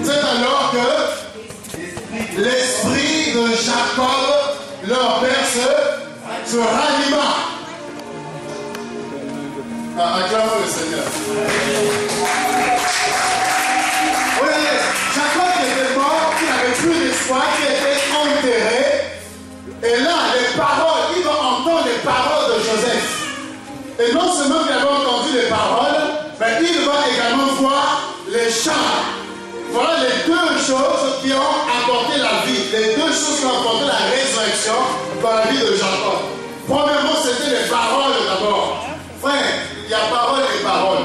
C'est alors que l'esprit de Jacob, leur père, se ranima. Acclamons le Seigneur. Regardez, Jacob qui était mort, qui n'avait plus d'espoir, qui était enterré. Et là, les paroles, il va entendre les paroles de Joseph. Et non seulement qu'il avait entendu les paroles, mais il va également voir les chars. Voilà les deux choses qui ont apporté la vie, les deux choses qui ont apporté la résurrection dans la vie de Jacob. Premièrement, c'était les paroles d'abord. Frère, il y a parole et parole.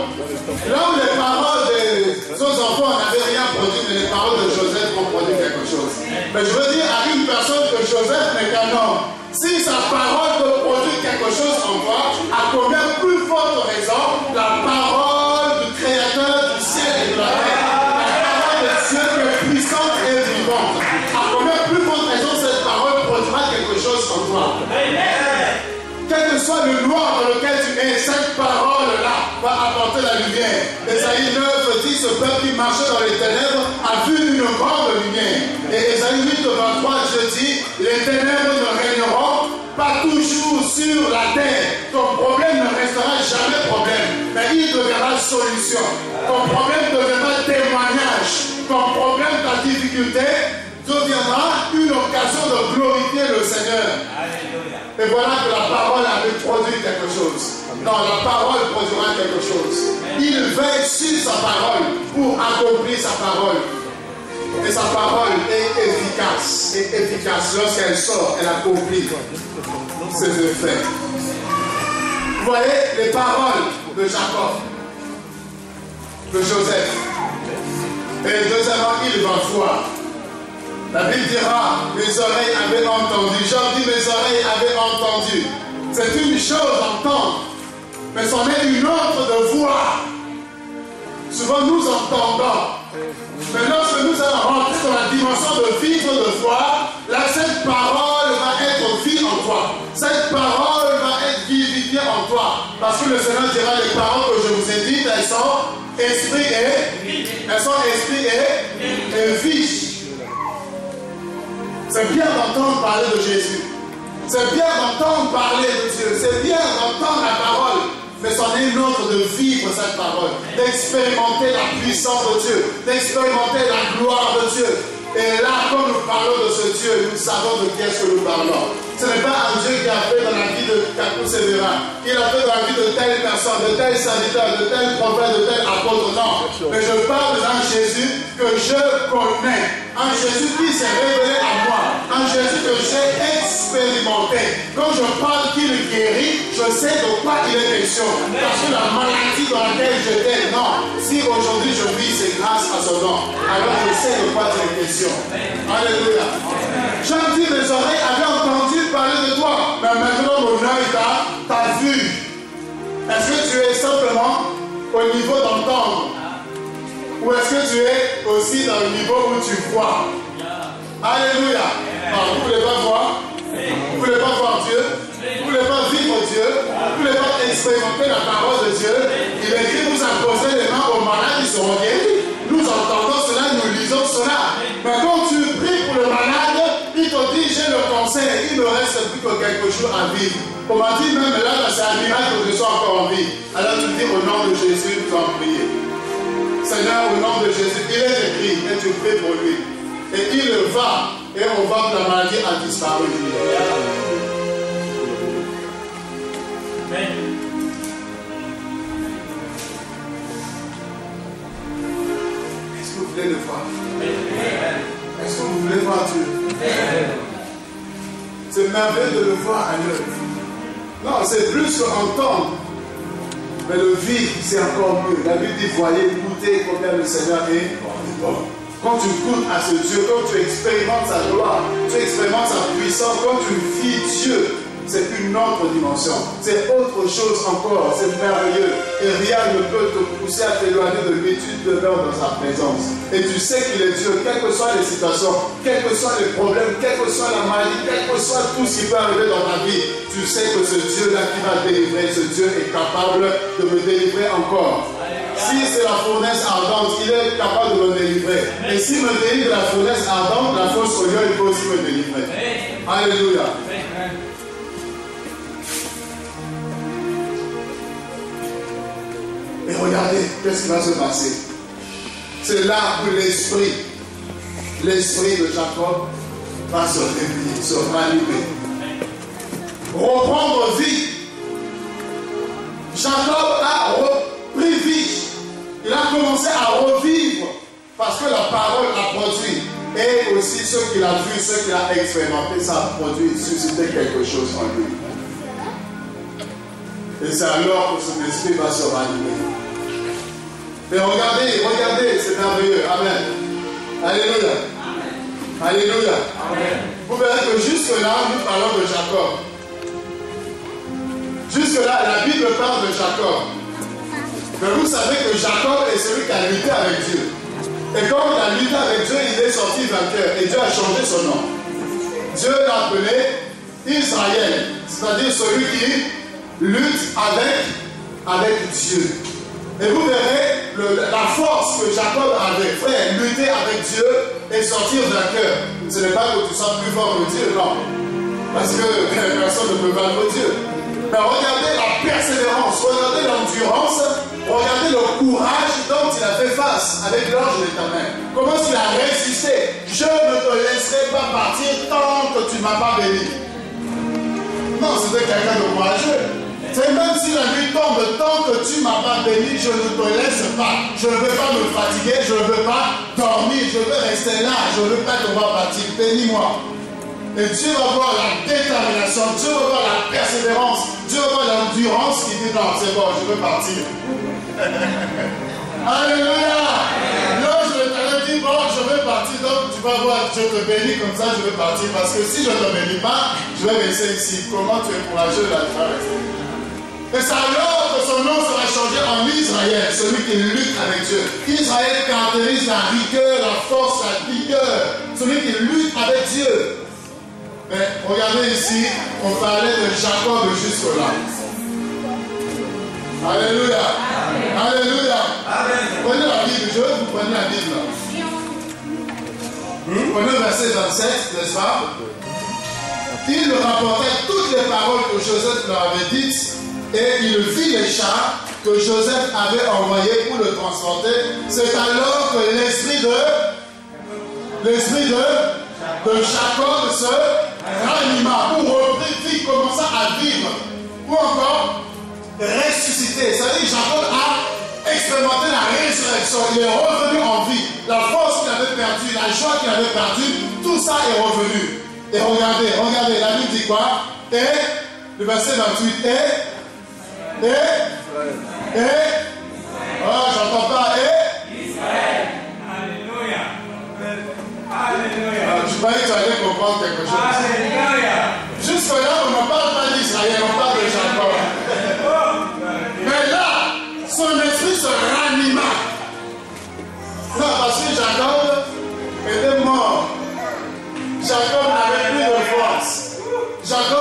Là où les paroles des autres enfants n'avaient rien produit, mais les paroles de Joseph ont produit quelque chose. Mais je veux dire à une personne que Joseph n'est qu'un homme. Si sa parole peut produire quelque chose en toi, à combien plus forte raison la parole du Créateur du ciel et de la terre, Dieu qui est puissante et vivante. À combien plus forte raison cette parole produira quelque chose en toi. Quel que soit le noir dans lequel tu es, cette parole-là va apporter la lumière. Ésaïe 9 dit, ce peuple qui marchait dans les ténèbres a vu une grande lumière. Et Ésaïe 8, 23, je dis, les ténèbres ne régneront pas toujours sur la terre. Ton problème ne restera jamais problème, mais il deviendra solution. Ton problème deviendra témoignage. Ton problème, ta difficulté deviendra une occasion de glorifier le Seigneur. Alléluia. Et voilà que la parole avait produit quelque chose. Non, la parole produira quelque chose. Il veille sur sa parole pour accomplir sa parole. Et sa parole est efficace. Et efficace. Lorsqu'elle sort, elle accomplit ses effets. Vous voyez les paroles de Jacob, de Joseph. Et deuxièmement, il va voir. La Bible dira, mes oreilles avaient entendu. Jean dit, mes oreilles avaient entendu. C'est une chose d'entendre, mais c'en est une autre de voir. Souvent nous entendons. Mais lorsque nous allons rentrer dans la dimension de vivre, de voir, là cette parole va être vie en toi. Cette parole va être vivifiée en toi. Parce que le Seigneur dira, les paroles que je vous ai dites, elles sont esprit et vie. C'est bien d'entendre parler de Jésus. C'est bien d'entendre parler de Dieu. C'est bien d'entendre la parole. Mais c'en est une autre de vivre cette parole. D'expérimenter la puissance de Dieu. D'expérimenter la gloire de Dieu. Et là, quand nous parlons de ce Dieu, nous savons de qui est-ce que nous parlons. Ce n'est pas un Dieu qui a fait dans la vie de Kakou Sévérin. Il a fait dans la vie de telle personne, de tel serviteur, de tel prophète, de tel apôtre. Non. Mais je parle d'un Jésus que je connais. Un Jésus qui s'est révélé à moi. Un Jésus que j'ai expérimenté. Quand je parle qu'il guérit, je sais de quoi il est question. Parce que la maladie dans laquelle j'étais, non. Si aujourd'hui je vis, c'est grâce à son nom. Alors je sais de quoi il est question. Alléluia. Jean dit, mes oreilles avaient entendu parler de toi. Mais maintenant mon œil t'a vu. Est-ce que tu es simplement au niveau d'entendre? Ou est-ce que tu es aussi dans le niveau où tu vois? Alléluia. Vous ne pouvez pas voir? Vous ne voulez pas voir Dieu? Vous ne voulez pas vivre Dieu? Vous ne voulez pas expérimenter la parole de Dieu? Il est écrit, vous imposez les mains aux malades, ils seront guéris. Nous entendons cela, nous lisons cela. Mais quand tu pries pour le malade, il te dit, j'ai le cancer, il me reste plus que quelques jours à vivre. On m'a dit même là, c'est un miracle que je sois encore en vie. Alors tu dis au nom de Jésus, tu vas prier. Seigneur, au nom de Jésus, il est écrit et tu pries pour lui. Et il va, et on voit que la maladie a disparu. Amen. Est-ce que vous voulez le voir? Est-ce que vous voulez voir Dieu? C'est merveilleux de le voir à l'œuvre. Non, c'est plus qu'entendre. Mais le vivre, c'est encore mieux. La Bible dit, voyez, goûtez combien le Seigneur est bon. Quand tu goûtes à ce Dieu, quand tu expérimentes sa gloire, tu expérimentes sa puissance, quand tu vis Dieu, c'est une autre dimension. C'est autre chose encore. C'est merveilleux. Et rien ne peut te pousser à t'éloigner de lui. Tu demeures dans sa présence. Et tu sais qu'il est Dieu, quelles que soient les situations, quels que soient les problèmes, quelle que soit la maladie, quel que soit tout ce qui peut arriver dans ta vie. Tu sais que ce Dieu-là qui va délivrer, ce Dieu est capable de me délivrer encore. Si c'est la fournaise ardente, il est capable de me délivrer. Et s'il me délivre de la fournaise ardente, la fosse au lieu, il peut aussi me délivrer. Alléluia. Et regardez, qu'est-ce qui va se passer? C'est là où l'esprit de Jacob va se réveiller, se rallumer, reprendre vie. Jacob a repris vie. Il a commencé à revivre parce que la parole a produit. Et aussi ce qu'il a vu, ce qu'il a expérimenté, ça a produit, suscité quelque chose en lui. Et c'est alors que son esprit va se rallumer. Mais regardez, c'est merveilleux. Amen. Alléluia. Amen. Alléluia. Amen. Vous verrez que jusque-là, nous parlons de Jacob. Jusque-là, la Bible parle de Jacob. Mais vous savez que Jacob est celui qui a lutté avec Dieu. Et quand il a lutté avec Dieu, il est sorti vainqueur. Et Dieu a changé son nom. Dieu l'a appelé Israël. C'est-à-dire celui qui lutte avec Dieu. Et vous verrez la force que Jacob avait, frère, lutter avec Dieu et sortir vainqueur. Ce n'est pas que tu sois plus fort que Dieu, non. Parce que personne ne peut vaincre Dieu. Mais regardez la persévérance, regardez l'endurance, regardez le courage dont il a fait face avec l'ange de l'Éternel. Comment il a résisté? Je ne te laisserai pas partir tant que tu ne m'as pas béni. Non, c'était quelqu'un de courageux. C'est même si la nuit tombe, tant que tu ne m'as pas béni, je ne te laisse pas. Je ne veux pas me fatiguer, je ne veux pas dormir, je veux rester là, je ne veux pas te voir partir. Bénis-moi. Et Dieu va voir la détermination, Dieu va voir la persévérance, Dieu va voir l'endurance qui dit non, c'est bon, je veux partir. Alléluia. L'ange de l'Éternel dit bon, je veux partir, donc tu vas voir, je te bénis comme ça, je veux partir. Parce que si je ne te bénis pas, je vais rester ici. Comment tu es courageux là, tu vas rester. Et c'est alors que son nom sera changé en Israël, celui qui lutte avec Dieu. Israël caractérise la rigueur, la force, la vigueur, celui qui lutte avec Dieu. Mais regardez ici, on parlait de Jacob jusque-là. Alléluia. Amen. Alléluia. Amen. Prenez la Bible, je veux que vous preniez la Bible là. Prenez le verset 27, n'est-ce pas? Il rapportait toutes les paroles que Joseph leur avait dites. Et il vit les chars que Joseph avait envoyés pour le transporter. C'est alors que l'esprit de Jacob se ranima, pour repris vie, commença à vivre, ou encore ressusciter. C'est-à-dire que Jacob a expérimenté la résurrection. Il est revenu en vie. La force qu'il avait perdue, la joie qu'il avait perdue, tout ça est revenu. Et regardez, la Bible dit quoi? Et le verset 28 j'entends pas. Israël. Alléluia. Alléluia. Je croyais que tu allais comprendre quelque chose. Alléluia. Jusque-là, on ne parle pas d'Israël, on parle de Jacob. Mais là, son esprit se ranima. Non, parce que Jacob était mort. Jacob n'avait plus de force. Jacob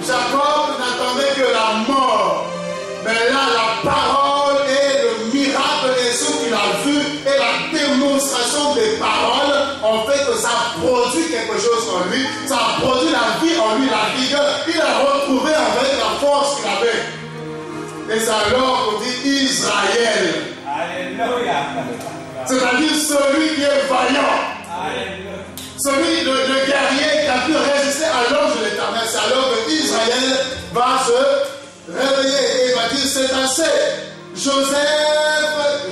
Jacob n'attendait que la mort. Mais là, la parole et le miracle et ce qu'il a vu et la démonstration des paroles ont fait que ça a produit quelque chose en lui. Ça a produit la vie en lui, la vigueur. Il a retrouvé avec la force qu'il avait. Et c'est alors qu'on dit Israël. Alléluia. C'est-à-dire celui qui est vaillant. Alléluia. Celui, le guerrier qui a pu résister à l'ange de l'Éternel. C'est alors que Israël va se réveiller et il va dire c'est assez. Joseph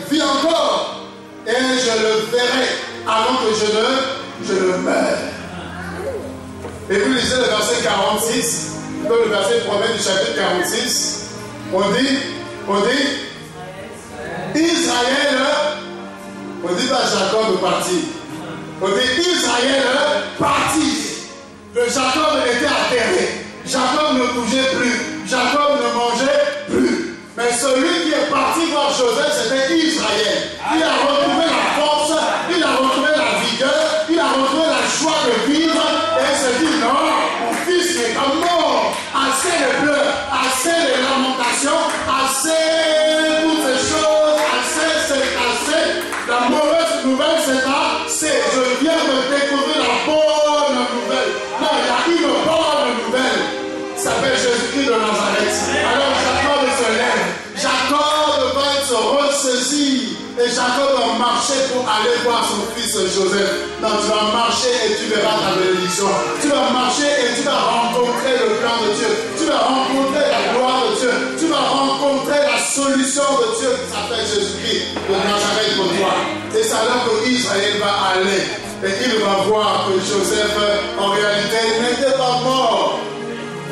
vit encore et je le verrai avant que je ne meure. Et vous lisez le verset 46, dans le verset 1er du chapitre 46, on dit Israël, on dit pas Jacob partit. On dit Israël partit. Le Jacob était atterré. Jacob ne bougeait plus. Jacob ne mangeait plus. Mais celui qui est parti voir Joseph, c'était Israël. Il a retrouvé la force, il a retrouvé la vigueur, il a retrouvé la joie de vivre. Et il se dit non, mon fils n'est pas mort. Assez de pleurs, assez de lamentations, assez toutes ces choses, assez. La mauvaise nouvelle, c'est je viens de découvrir la bonne nouvelle. Non, il y a une bonne nouvelle. Ça s'appelle Jésus-Christ de Nazareth. Alors Jacob se lève. Jacob va se ressaisir. Et Jacob va marcher pour aller voir son fils Joseph. Non, tu vas marcher et tu verras ta bénédiction. Tu vas marcher et tu vas rencontrer le plan de Dieu. Tu vas rencontrer la gloire de Dieu. Tu vas rencontrer la solution de Dieu qui s'appelle Jésus-Christ de Nazareth pour toi. Et c'est alors que Israël va aller. Et il va voir que Joseph, en réalité, n'était pas mort.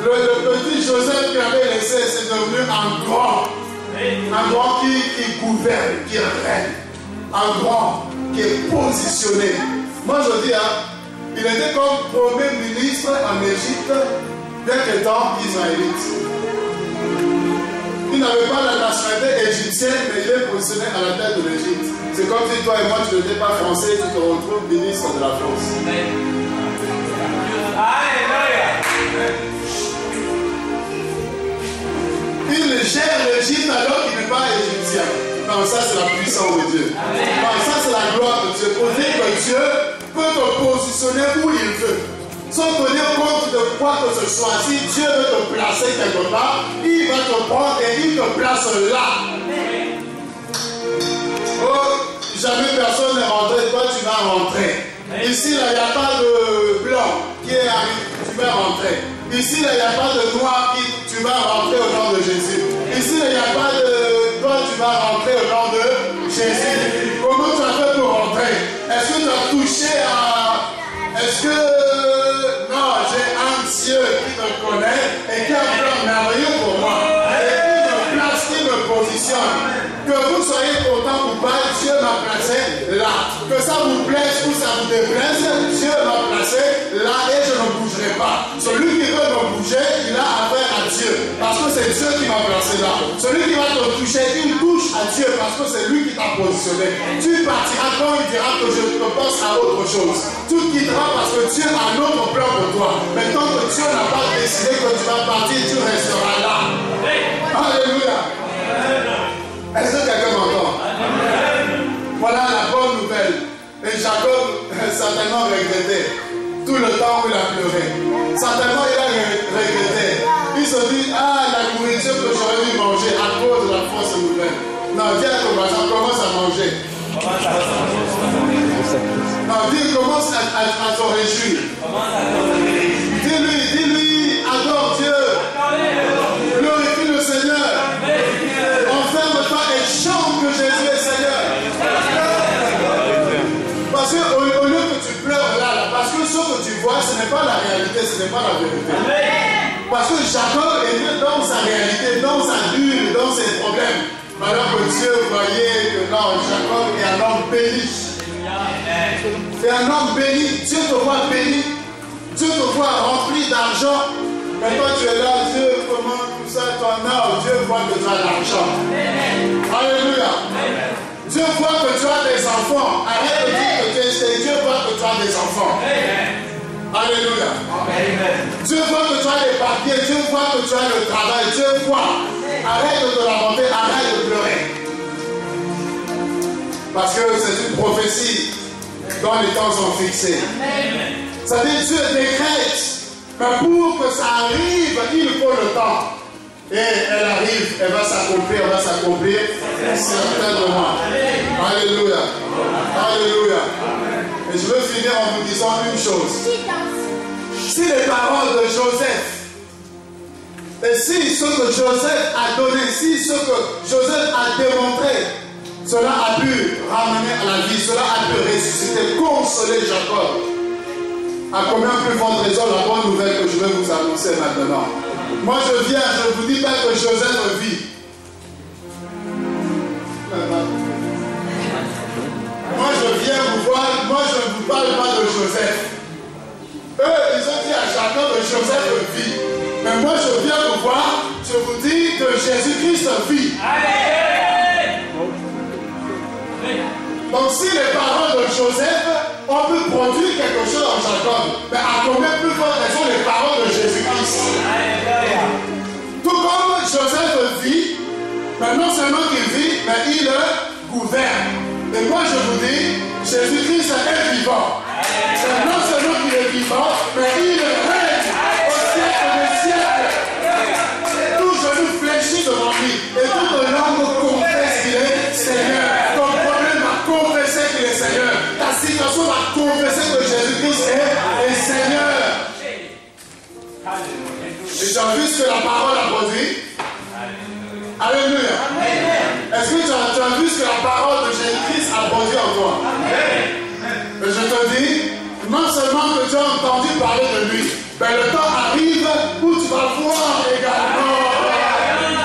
Le petit Joseph qui avait laissé, c'est devenu un grand. Un grand qui gouverne, qui règne. Un grand qui est positionné. Moi je dis, il était comme premier ministre en Égypte, bien qu'étant israélite. Il n'avait pas la nationalité égyptienne, mais il est positionné à la tête de l'Égypte. C'est comme si toi et moi, tu n'étais pas français, tu te retrouves ministre de la France. Il gère l'Égypte alors qu'il n'est pas égyptien. Non, ça c'est la puissance de Dieu. Non, ça c'est la gloire de Dieu. Pour dire que Dieu peut te positionner où il veut. Sans tenir compte de quoi que ce soit. Si Dieu veut te placer quelque part, il va te prendre et il te place là. Oh, jamais personne n'est rentré, toi tu vas rentrer. Ici, là, il n'y a pas de blanc qui est arrivé, tu vas rentrer. Ici, là, il n'y a pas de noir qui tu vas rentrer au nom de Jésus. Ici, là, il n'y a pas de toi, tu vas rentrer au nom de Jésus. Comment tu as fait pour rentrer? Est-ce que tu as touché à... Est-ce que... Non, j'ai un Dieu qui me connaît et qui a un plan merveilleux pour moi. Et qui me place, qui me positionne. Que vous soyez content ou pas, Dieu m'a placé là. Que ça vous plaise ou ça vous déplaise, Dieu m'a placé là et je ne bougerai pas. Celui qui veut me bouger, il a affaire à Dieu. Parce que c'est Dieu qui m'a placé là. Celui qui va te toucher, il touche à Dieu parce que c'est lui qui t'a positionné. Tu partiras quand il dira que je te pense à autre chose. Tu quitteras parce que Dieu a un autre plan pour toi. Mais tant que Dieu n'a pas décidé que tu vas partir, tu resteras là. Alléluia. Est-ce que quelqu'un m'entend? Voilà la bonne nouvelle. Et Jacob certainement regrettait tout le temps où il a pleuré. Certainement il a regretté. Il se dit, la nourriture que j'aurais dû manger à cause de la fausse nouvelle. Non, dis à ton voisin, commence à manger. Non, dis, commence à te réjouir. Dis-lui, adore Dieu. Glorifie le Seigneur. Enferme-toi et chante que Jésus est Seigneur. Parce qu'au lieu que tu pleures là, parce que ce que tu vois, ce n'est pas la réalité, ce n'est pas la vérité. Parce que Jacob était dans sa réalité, dans sa bulle, dans ses problèmes. Alors que Dieu voyait que non, Jacob est un homme béni. C'est un homme béni. Dieu te voit béni. Dieu te voit rempli d'argent. Mais toi tu es là, Dieu, comment tout ça, toi, non, Dieu voit que tu as de l'argent. Alléluia. Dieu voit que tu as des enfants. Arrête de dire que tu es Dieu voit que tu as des enfants. Alléluia. Dieu voit que tu as les papiers, Dieu voit que tu as le travail, Dieu voit. Arrête de te lamenter, arrête de pleurer. Parce que c'est une prophétie dont les temps sont fixés. Ça veut dire Dieu décrète, mais pour que ça arrive, il faut le temps. Et elle arrive, elle va s'accomplir certainement. Alléluia. Alléluia. Et je veux finir en vous disant une chose. Si les paroles de Joseph, et si ce que Joseph a donné, si ce que Joseph a démontré, cela a pu ramener à la vie, cela a pu ressusciter, consoler Jacob, à combien plus forte raison la bonne nouvelle que je vais vous annoncer maintenant. Moi je viens, je ne vous dis pas que Joseph vit. Moi je viens vous voir, moi je ne vous parle pas de Joseph. Eux, ils ont dit à Jacob que Joseph vit. Mais moi je viens vous voir, je vous dis que Jésus-Christ vit. Donc si les paroles de Joseph ont pu produire quelque chose en Jacob, mais à combien plus forte raison les paroles de Jésus-Christ? Tout comme Joseph vit, mais non seulement qu'il vit, mais il gouverne. Et moi je vous dis, Jésus-Christ est vivant. C'est non seulement qu'il est vivant, mais il règne au siècle des siècles. Tout genou fléchit devant lui, et toute langue confesse qu'il est Seigneur. Ton problème va confesser qu'il est Seigneur. Ta situation va confesser que Jésus-Christ est Seigneur. Et tu as vu ce que la parole a produit? Alléluia. Est-ce que tu as vu ce que la parole de Jésus-Christ a produit en toi? Et je te dis, non seulement que tu as entendu parler de lui, mais le temps arrive où tu vas voir également.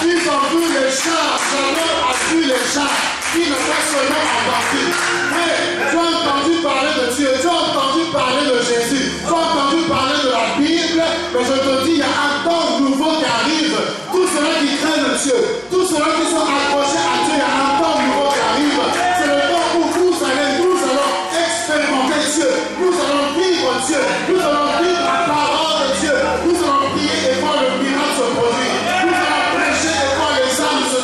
Ils ont vu les chars, Jacob a vu les chars, qui ne sont seulement entendus. Mais tu as entendu parler de Dieu, tu as entendu parler de Jésus, tu as entendu parler de la Bible, mais je te dis, il y a un temps nouveau qui arrive. Tous ceux qui craignent Dieu, tous ceux qui sont accrochés à Dieu, il y a un temps nouveau qui arrive. C'est le temps où nous allons expérimenter Dieu, nous allons vivre Dieu, nous allons vivre la parole de Dieu, nous allons prier et voir le miracle se produire, nous allons prêcher et voir les âmes se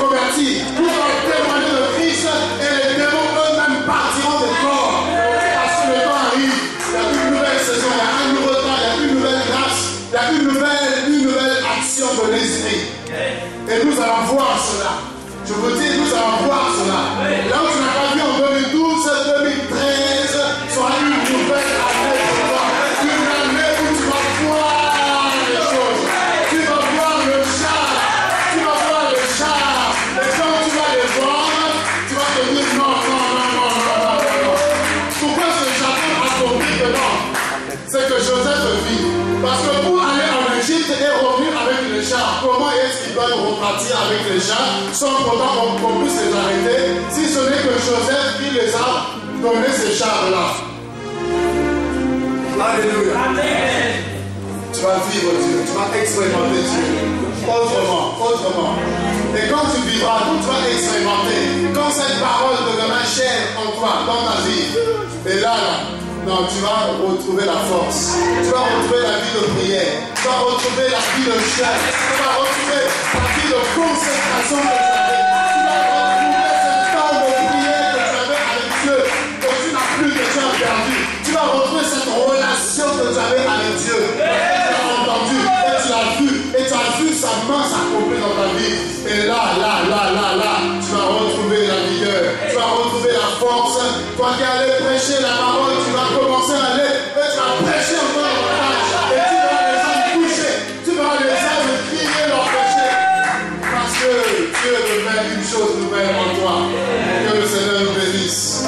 convertir, nous allons témoigner de Christ et les démons eux-mêmes partiront des corps. Parce que le temps arrive, il y a une nouvelle saison, il y a un nouveau temps, il y a une nouvelle grâce, il y a une nouvelle action de l'esprit. Et nous allons voir cela. Je vous dis, nous allons voir cela. Là où tu n'as pas vu en 2012, 2013 sera une nouvelle année pour toi. Une année où tu vas voir les choses. Tu vas voir le char. Tu vas voir le char. Et quand tu vas les voir, tu vas te dire non. Pourquoi ce Jacob a compris que non? C'est que Joseph vit. Parce que pour aller en Égypte et revenir avec les chars, comment est-ce qu'ils doivent repartir avec les chars sans pourtant qu'on puisse les arrêter, si ce n'est que Joseph qui les a donné ces chars-là? Alléluia. Amen. Tu vas vivre Dieu, tu vas expérimenter Dieu autrement. Et quand tu vivras, quand tu vas expérimenter, quand cette parole deviendra chère en toi, dans ta vie, et là, non, tu vas retrouver la force, tu vas retrouver la vie de prière, tu vas retrouver la vie de chasse, tu vas retrouver la vie de consécration que tu avais, tu vas retrouver ce temps de prière que tu avais avec Dieu, que tu n'as plus, que tu as perdu, tu vas retrouver cette relation que tu avais avec Dieu, que tu as entendu, et tu l'as vu, et tu as vu sa main s'accomplir dans ta vie, et là, tu vas retrouver la vigueur, tu vas retrouver la force, toi qui allais prêcher la parole, tu vas commencer à aller, et tu vas prêcher encore davantage, et tu verras les hommes toucher, tu verras les hommes crier leur péché, parce que Dieu veut faire une chose nouvelle en toi, que le Seigneur nous bénisse.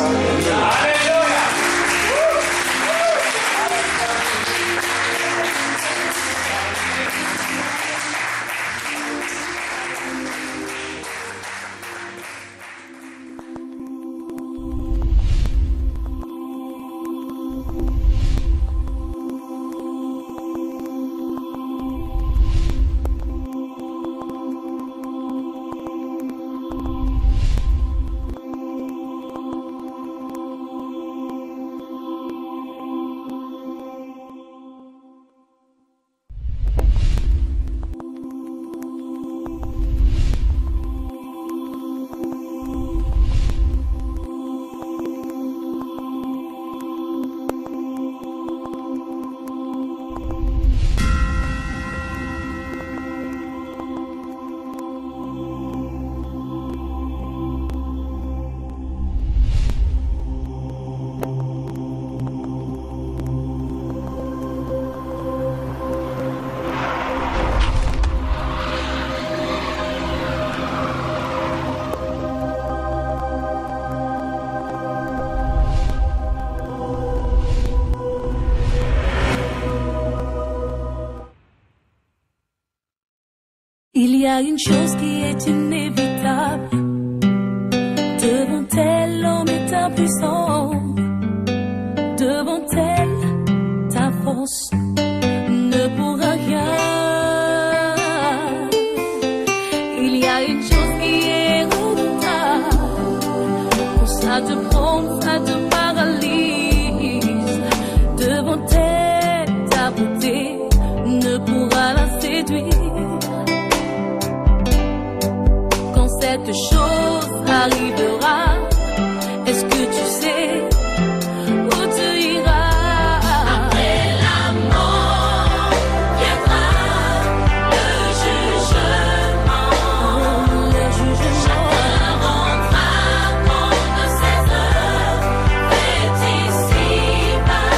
a une chose qui est inévitable. Devant elle, l'homme est impuissant. Devant elle, ta force ne pourra rien. Il y a une chose qui est redoutable. Quand ça te prend, ça te paralyse. Devant elle, ta beauté ne pourra la séduire. Quand cette chose arrivera, est-ce que tu sais où tu iras? Après la mort viendra le jugement. Le jugement. Chacun rentrera prendre ses œuvres faites ici-bas.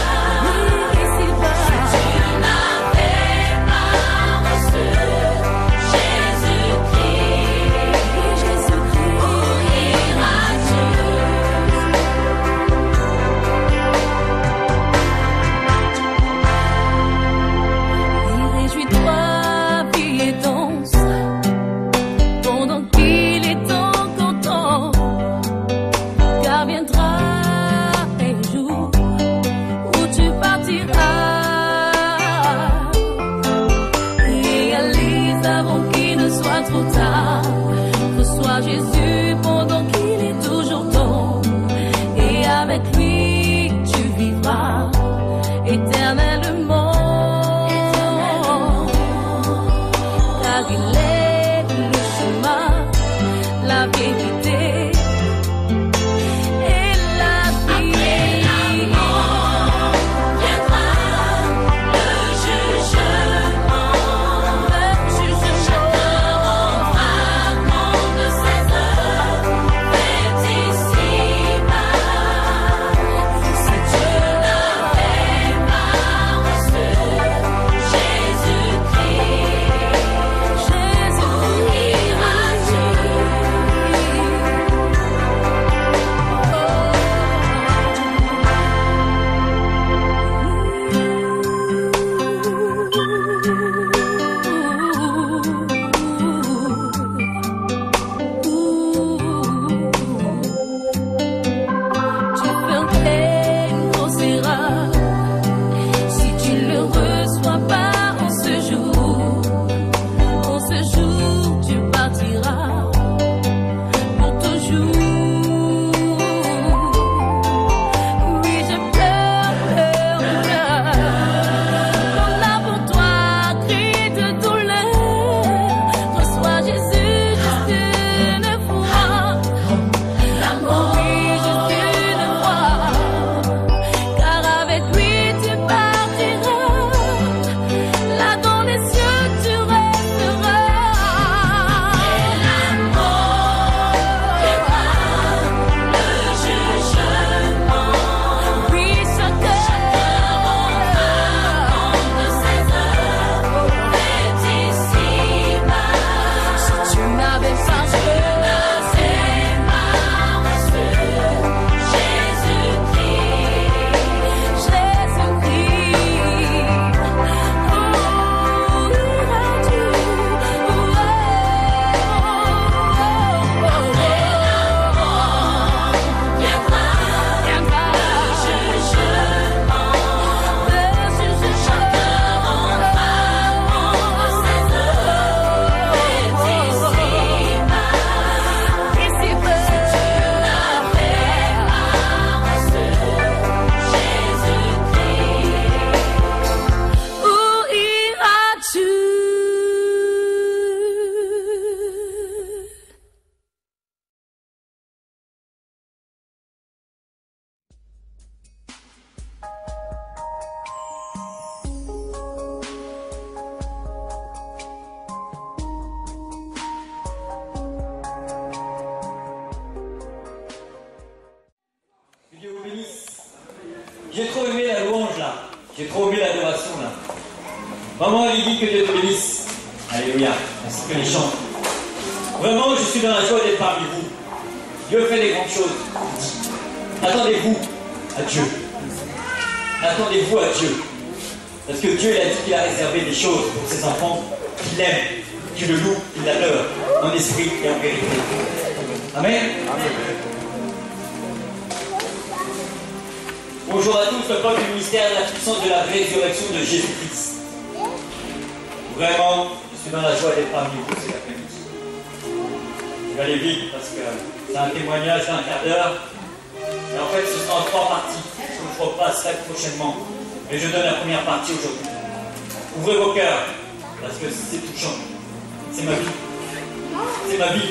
Ici-bas. Si tu n'avais pas reçu Jésus-Christ, où iras-tu? Réjouis-toi, vie et danse, pendant qu'il est encore temps, car viendra un jour où tu partiras. Réalise avant qu'il ne soit trop tard. Reçois Jésus pendant qu'il est toujours temps, et avec lui tu vivras éternellement. Car il est le chemin, la vérité et la vie. Après la mort viendra le jugement. Chacun rentrera prendre ses œuvres faites ici-bas. Si tu n'avais pas reçu Jésus-Christ, où iras-tu? Tu ferais une grosse erreur si tu le reçois pas en ce jour. En ce jour, tu partiras pour toujours. Oui, j'ai peur. On a pour toi cri de douleur. Reçois Jésus juste une fois. Oui, juste une fois. Car avec lui tu partiras. Là dans les cieux tu resteras. Et la mort viendra le jugement. Oui, chacun rentrera prendre ses œuvres faites ici-bas. Si tu n'avais pas reçu Jésus-Christ, où iras-tu? Après la mort viendra le jugement. Chacun rentrera prendre ses œuvres faites ici-bas. Si tu n'avais pas reçu Jésus-Christ, où iras-tu? Que Dieu vous bénisse. J'ai trop aimé la louange là. J'ai trop aimé l'adoration là. Maman avait dit que Dieu te bénisse. Alléluia. Ainsi que les chants. Vraiment, je suis dans la joie d'être parmi vous. Dieu fait des grandes choses. Attendez-vous à Dieu. Attendez-vous à Dieu. Parce que Dieu, il a dit qu'il a réservé des choses pour ses enfants qu'il aime. qui le loue, qui l'adore, en esprit et en vérité. Amen. Bonjour à tous, le peuple du ministère de la puissance de la résurrection de Jésus-Christ. Vraiment, je suis dans la joie d'être parmi vous cet après-midi. Je vais aller vite parce que c'est un témoignage d'un quart d'heure. Et en fait, ce sera en 3 parties que je repasserai prochainement. Mais je donne la première partie aujourd'hui. Ouvrez vos cœurs, parce que c'est touchant. C'est ma vie. C'est ma vie.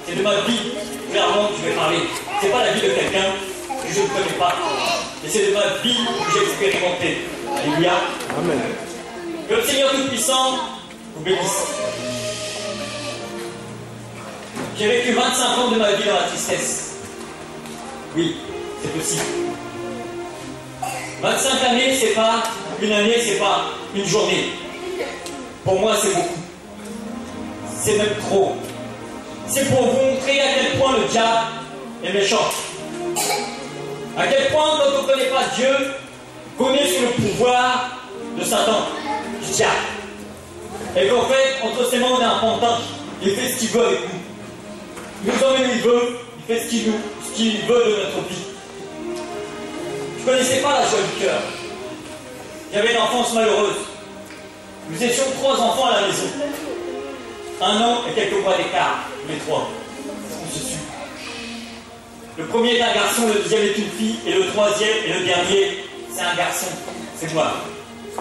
C'est de ma vie, clairement, que je vais parler. C'est pas la vie de quelqu'un que je ne connais pas. Mais c'est de ma vie que j'ai expérimenté. Alléluia. Amen. Que le Seigneur Tout-Puissant vous bénisse. J'ai vécu 25 ans de ma vie dans la tristesse. Oui, c'est possible. 25 années, c'est pas une année, c'est pas une journée. Pour moi, c'est beaucoup. C'est même trop. C'est pour vous montrer à quel point le diable est méchant. À quel point, quand on ne connaît pas Dieu, qu'on est sous le pouvoir de Satan, du diable. Et qu'en fait, entre ses mains, on a un pantin. Il fait ce qu'il veut avec nous. Il nous emmène où il veut, il fait ce qu'il veut de notre vie. Je ne connaissais pas la joie du cœur. J'avais une enfance malheureuse. Nous étions 3 enfants à la maison. 1 an et quelques mois d'écart, les 3. On se suit. Le premier est un garçon, le deuxième est une fille, et le troisième et le dernier, c'est un garçon. C'est moi.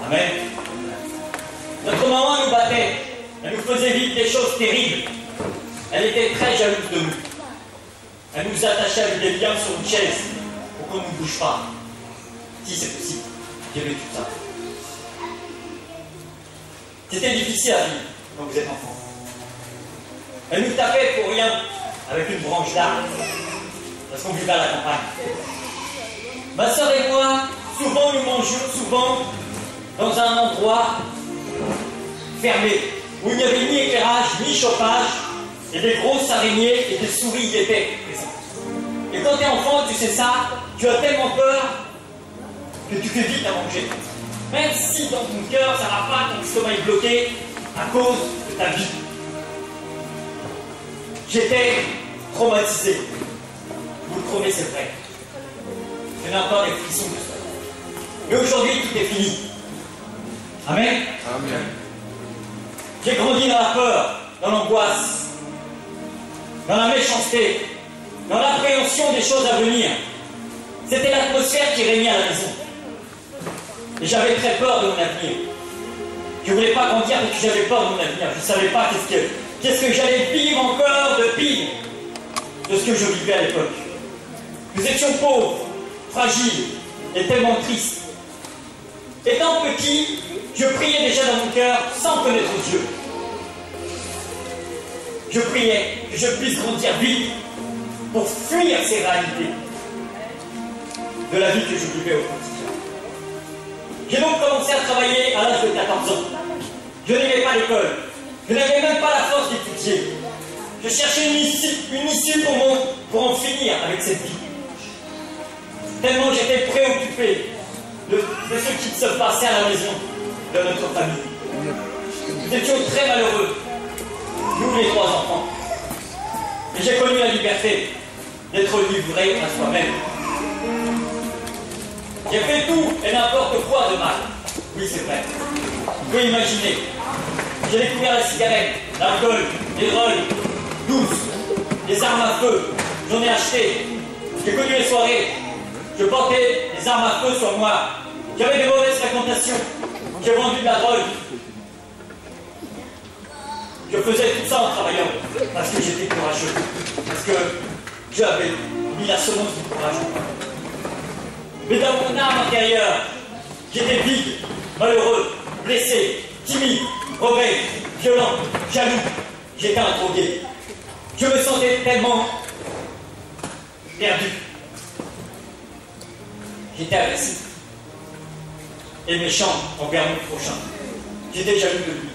Amen. Notre maman nous battait. Elle nous faisait vivre des choses terribles. Elle était très jalouse de nous. Elle nous attachait avec des liens sur une chaise pour qu'on ne nous bouge pas. Si c'est possible, j'ai vécu ça. C'était difficile à vivre quand vous êtes enfant. Elle nous tapait pour rien avec une branche d'arbre parce qu'on vivait à la campagne. Ma soeur et moi, souvent nous mangions dans un endroit fermé où il n'y avait ni éclairage, ni chauffage, et des grosses araignées et des souris y étaient présentes. Et quand tu es enfant, tu sais ça, tu as tellement peur que tu fais vite à manger. Même si dans ton cœur, ça ne va pas, ton estomac est bloqué à cause de ta vie. J'étais traumatisé. Vous le trouvez, c'est vrai. Je n'ai encore des frissons de ça. Mais aujourd'hui, tout est fini. Amen. Amen. J'ai grandi dans la peur, dans l'angoisse, dans la méchanceté, dans l'appréhension des choses à venir. C'était l'atmosphère qui régnait à la maison. Et j'avais très peur de mon avenir. Je ne voulais pas grandir parce que j'avais peur de mon avenir. Je ne savais pas qu'est-ce que j'allais vivre encore de pire de ce que je vivais à l'époque. Nous étions pauvres, fragiles et tellement tristes. Étant petit, je priais déjà dans mon cœur sans connaître Dieu. Je priais que je puisse grandir vite pour fuir ces réalités de la vie que je vivais au quotidien. J'ai donc commencé à travailler à l'âge de 14 ans. Je n'aimais pas l'école. Je n'avais même pas la force d'étudier. Je cherchais une issue pour en finir avec cette vie. Tellement j'étais préoccupé de ce qui se passait à la maison de notre famille. Nous étions très malheureux, nous les 3 enfants. Et j'ai connu la liberté d'être livré à soi-même. J'ai fait tout et n'importe quoi de mal. Oui, c'est vrai. Vous pouvez imaginer. J'ai découvert la cigarette, l'alcool, les drogues, douces, les armes à feu. J'en ai acheté. J'ai connu les soirées. Je portais des armes à feu sur moi. J'avais des mauvaises fréquentations. J'ai vendu de la drogue. Je faisais tout ça en travaillant. Parce que j'étais courageux. Parce que j'avais mis la semence du courage. Mais dans mon âme intérieure, j'étais vide, malheureux, blessé, timide, rebelle, violent, jaloux. J'étais un drogué. Je me sentais tellement perdu. J'étais agressif et méchant envers mon prochain. J'étais jaloux de lui.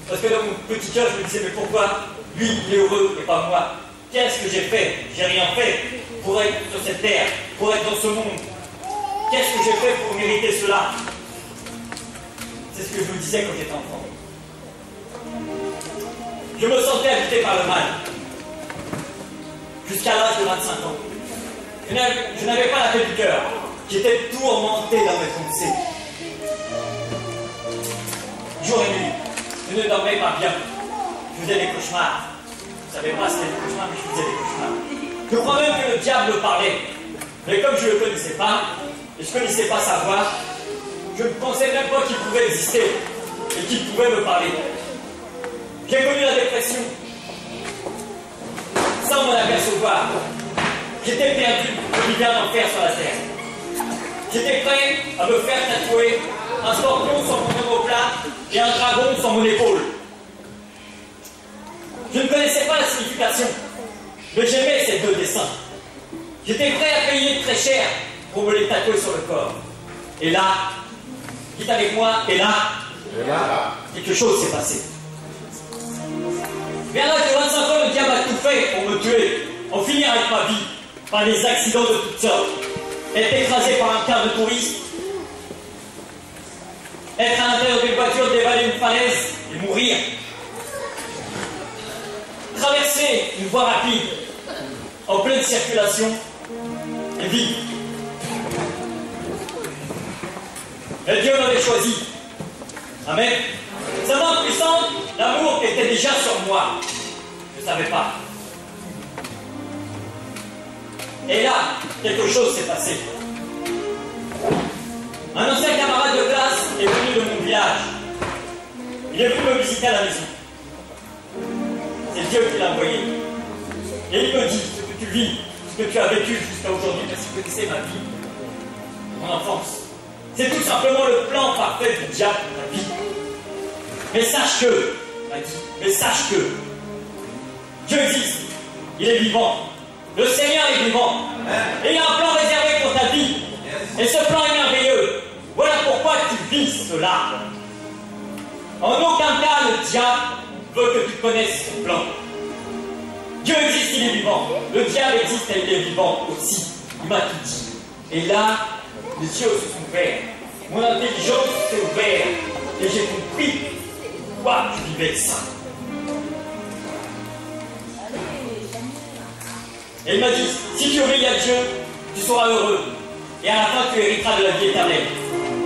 Parce que dans mon petit cœur, je me disais, mais pourquoi lui, il est heureux et pas moi? Qu'est-ce que j'ai fait? J'ai rien fait pour être sur cette terre, pour être dans ce monde. Qu'est-ce que j'ai fait pour mériter cela? C'est ce que je me disais quand j'étais enfant. Je me sentais habité par le mal. Jusqu'à l'âge de 25 ans. Je n'avais pas la paix du cœur. J'étais tourmenté dans mes pensées. Jour et nuit, je ne dormais pas bien. Je faisais des cauchemars. Je ne savais pas ce qu'était des cauchemars, mais je faisais des cauchemars. Je crois même que le diable parlait. Mais comme je ne le connaissais pas, et je ne connaissais pas sa voix, je ne pensais même pas qu'il pouvait exister et qu'il pouvait me parler. J'ai connu la dépression sans m'en apercevoir. J'étais perdu, je vivais un enfer sur la terre. J'étais prêt à me faire tatouer un scorpion sur mon omoplate et un dragon sur mon épaule. Je ne connaissais pas la signification, mais j'aimais ces deux dessins. J'étais prêt à payer très cher pour me les tatouer sur le corps. Et là, dites avec moi, et là, quelque chose s'est passé. Mais à l'âge de 25 ans, le diable a tout fait pour me tuer, en finir avec ma vie, par des accidents de toutes sortes. Être écrasé par un car de touristes, être à l'intérieur d'une voiture, dévaler une falaise et mourir. Traverser une voie rapide, en pleine circulation, et vivre. Mais Dieu m'avait choisi. Amen. Sa main puissante, l'amour était déjà sur moi. Je ne savais pas. Et là, quelque chose s'est passé. Un ancien camarade de classe est venu de mon village. Il est venu me visiter à la maison. C'est Dieu qui l'a envoyé. Et il me dit ce que tu vis, ce que tu as vécu jusqu'à aujourd'hui, parce qu'il connaissait ma vie, mon enfance. C'est tout simplement le plan parfait du diable de ta vie. Mais sache que, il m'a dit, mais sache que Dieu existe, il est vivant. Le Seigneur est vivant. Et il a un plan réservé pour ta vie. Et ce plan est merveilleux. Voilà pourquoi tu vis cela. En aucun cas, le diable veut que tu connaisses son plan. Dieu existe, il est vivant. Le diable existe et il est vivant aussi. Il m'a tout dit. Et là, les yeux se sont ouverts. Mon intelligence s'est ouverte. Et j'ai compris pourquoi je vivais ça. Et il m'a dit, si tu obéis à Dieu, tu seras heureux. Et à la fin, tu hériteras de la vie éternelle.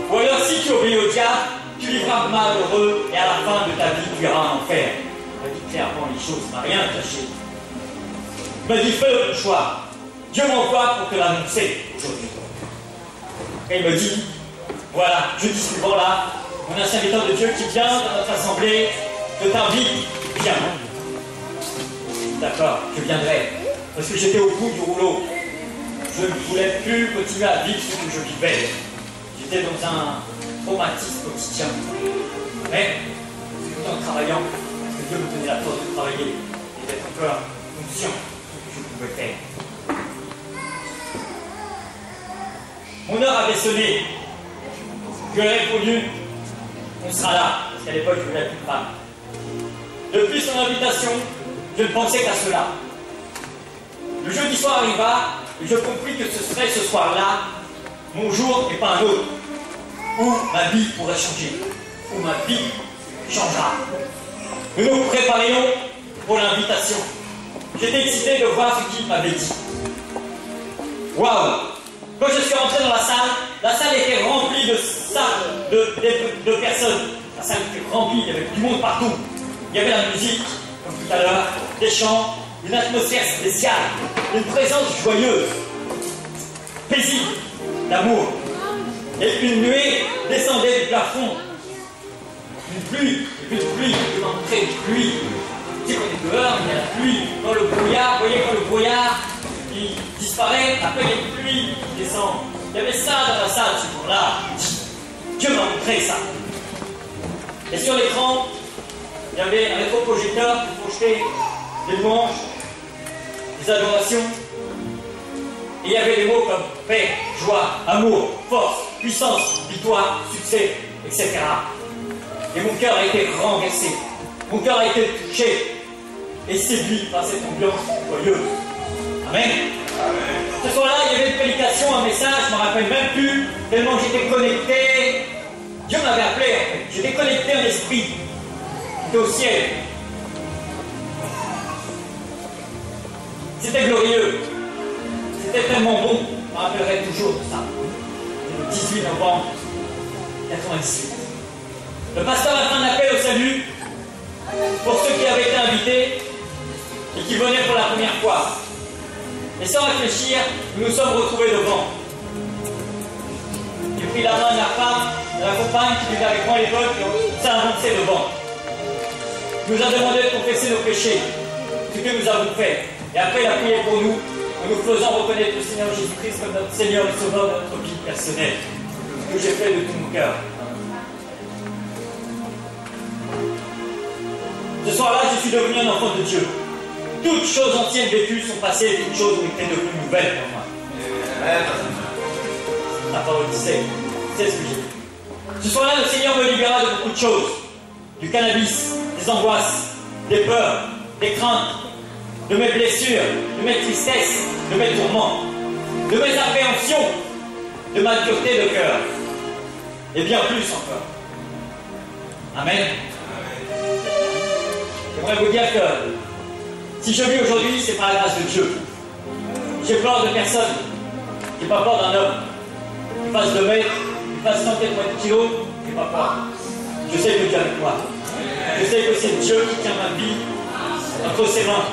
Ou alors, si tu obéis au diable, tu vivras malheureux. Et à la fin de ta vie, tu iras en enfer. Il m'a dit clairement les choses, il m'a rien caché. Il m'a dit, fais le bon choix. Dieu m'envoie pour te l'annoncer aujourd'hui. Et il me dit, voilà, jeudi suivant là, on a un serviteur de Dieu qui vient dans notre assemblée, de t'invite, viens. D'accord, je viendrai. Parce que j'étais au bout du rouleau. Je ne voulais plus continuer à vivre ce que je vivais. J'étais dans un traumatisme quotidien. Mais, tout en travaillant, parce que Dieu me donnait la force de travailler et d'être encore conscient de ce que je pouvais faire. Mon heure avait sonné. Je lui ai répondu, on sera là. Parce qu'à l'époque, je voulais plus de femme. Depuis son invitation, je ne pensais qu'à cela. Le jeudi soir arriva et je compris que ce serait ce soir-là mon jour et pas un autre, où ma vie pourrait changer, où ma vie changera. Nous nous préparions pour l'invitation. J'étais excité de voir ce qu'il m'avait dit. Waouh! Quand je suis rentré dans la salle était remplie de personnes. La salle était remplie, il y avait du monde partout. Il y avait la musique, comme tout à l'heure, des chants, une atmosphère spéciale, une présence joyeuse, paisible, d'amour. Et une nuée descendait du plafond. Une pluie, et puis une pluie, une entrée de pluie. Tu sais, quand on est dehors, il y a la pluie. Quand le brouillard, vous voyez, quand le brouillard il disparaît, après il y a une pluie qui descend. Il y avait ça dans la salle ce jour-là. Dieu m'a montré ça. Et sur l'écran, il y avait un rétroprojecteur qui projetait des louanges, des adorations. Et il y avait des mots comme paix, joie, amour, force, puissance, victoire, succès, etc. Et mon cœur a été renversé. Mon cœur a été touché et séduit par cette ambiance joyeuse. Amen. Ce soir-là, il y avait une prédication, un message, je ne me rappelle même plus, tellement j'étais connecté. Dieu m'avait appelé, en fait. J'étais connecté en esprit. J'étais au ciel. C'était glorieux. C'était tellement bon. Je me rappellerai toujours de ça. C'était le 18 novembre 1998. Le pasteur a fait un appel au salut pour ceux qui avaient été invités et qui venaient pour la première fois. Et sans réfléchir, nous nous sommes retrouvés devant. J'ai pris la main de la femme, de la compagne qui vivait avec moi à l'époque, et on s'est avancé devant. Il nous a demandé de confesser nos péchés, ce que nous avons fait. Et après, il a prié pour nous, en nous faisant reconnaître le Seigneur Jésus-Christ comme notre Seigneur et Sauveur de notre vie personnelle. Ce que j'ai fait de tout mon cœur. Ce soir-là, je suis devenu un enfant de Dieu. Toutes choses anciennes vécues sont passées et toutes choses ont été devenues nouvelles pour moi. La parole disait, c'est ce que j'ai fait. Ce soir-là, le Seigneur me libéra de beaucoup de choses. Du cannabis, des angoisses, des peurs, des craintes, de mes blessures, de mes tristesses, de mes tourments, de mes appréhensions, de ma dureté de cœur, et bien plus encore. Amen. J'aimerais vous dire que si je vis aujourd'hui, c'est par la grâce de Dieu. J'ai peur de personne. J'ai pas peur d'un homme. Il fasse 2 mètres, il fasse 180 kilos, j'ai pas peur. Je sais que Dieu est avec moi. Je sais que c'est Dieu qui tient ma vie entre ses mains.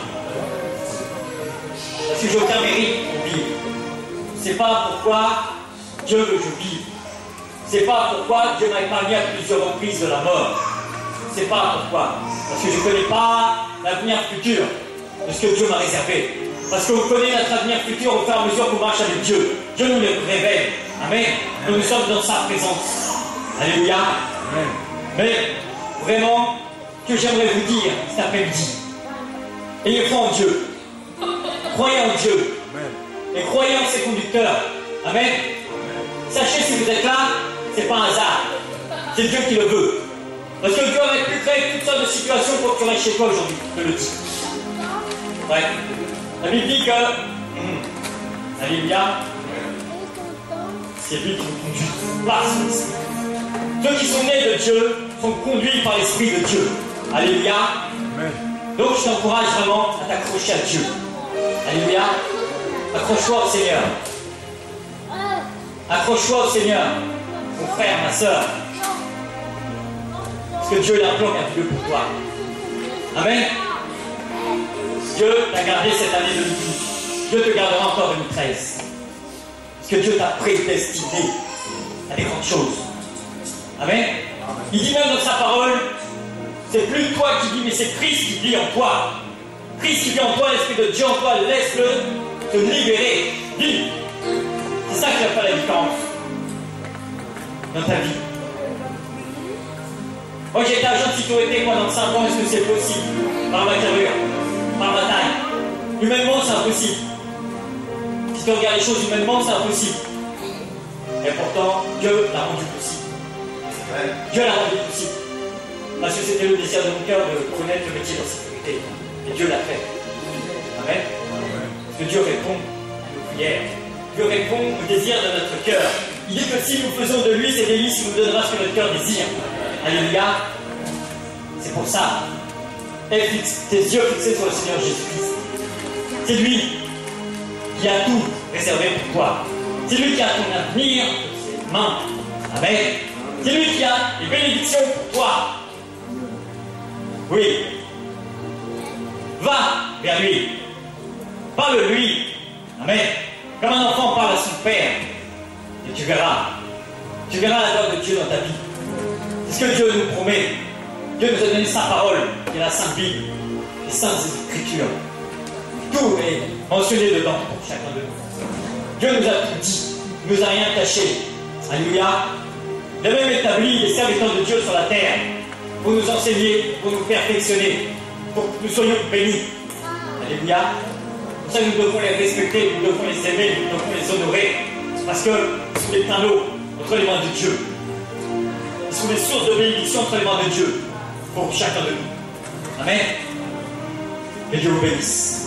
Parce que j'ai aucun mérite pour vivre. Je ne sais pas pourquoi Dieu veut que je vive. Je ne sais pas pourquoi Dieu m'a épargné à plusieurs reprises de la mort. Je ne sais pas pourquoi. Parce que je ne connais pas l'avenir futur de ce que Dieu m'a réservé. Parce qu'on connaît notre avenir futur au fur et à mesure qu'on marche avec Dieu. Dieu nous le révèle. Amen. Nous sommes dans sa présence. Alléluia. Amen. Mais vraiment, ce que j'aimerais vous dire cet après-midi, ayez foi en Dieu. Croyez en Dieu. Et croyez en ses conducteurs. Amen. Sachez, si vous êtes là, ce n'est pas un hasard. C'est Dieu qui le veut. Parce que Dieu aurait pu créer toutes sortes de situations pour que tu restes chez toi aujourd'hui. Je te le dis. Ouais. La Bible dit que, alléluia, c'est lui qui nous conduit par son esprit. Ceux qui sont nés de Dieu sont conduits par l'esprit de Dieu. Alléluia. Donc je t'encourage vraiment à t'accrocher à Dieu. Alléluia. Accroche-toi au Seigneur. Accroche-toi au Seigneur, mon frère, ma soeur. Parce que Dieu a un plan merveilleux pour toi. Amen. Dieu t'a gardé cette année 2012. Dieu te gardera encore 2013. Parce que Dieu t'a prédestiné à des grandes choses. Amen. Il dit même dans sa parole, c'est plus toi qui vis, mais c'est Christ qui vit en toi. Christ qui vit en toi, l'Esprit de Dieu en toi, laisse-le te libérer. Vis. C'est ça qui va faire la différence dans ta vie. Moi j'ai été agent de sécurité pendant 5 ans, est-ce que c'est possible? Par ma carrure, par ma taille. Humainement c'est impossible. Si tu regardes les choses humainement c'est impossible. Et pourtant Dieu l'a rendu possible. Dieu l'a rendu possible. Parce que c'était le désir de mon cœur de connaître le métier de la sécurité. Et Dieu l'a fait. Amen. Parce que Dieu répond à nos prières. Dieu répond au désir de notre cœur. Il dit que si nous faisons de lui ses délices, il nous donnera ce que notre cœur désire. Alléluia. C'est pour ça. Tes yeux fixés sur le Seigneur Jésus-Christ. C'est lui qui a tout réservé pour toi. C'est lui qui a ton avenir dans ses mains. Amen. C'est lui qui a les bénédictions pour toi. Oui. Va vers lui. Parle-lui. Amen. Comme un enfant parle à son père. Et tu verras. Tu verras la gloire de Dieu dans ta vie. C'est ce que Dieu nous promet. Dieu nous a donné sa parole, qui est la Sainte Bible, les Saintes Écritures. Tout est mentionné dedans pour chacun de nous. Dieu nous a tout dit. Il ne nous a rien caché. Alléluia. Il a même établi les serviteurs de Dieu sur la terre pour nous enseigner, pour nous perfectionner, pour que nous soyons bénis. Alléluia. Pour ça, nous devons les respecter, nous devons les aimer, nous devons les honorer. Parce que sont les canaux entre les mains de Dieu. Ils sont les sources de bénédiction entre les mains de Dieu pour chacun de nous. Amen. Que Dieu vous bénisse.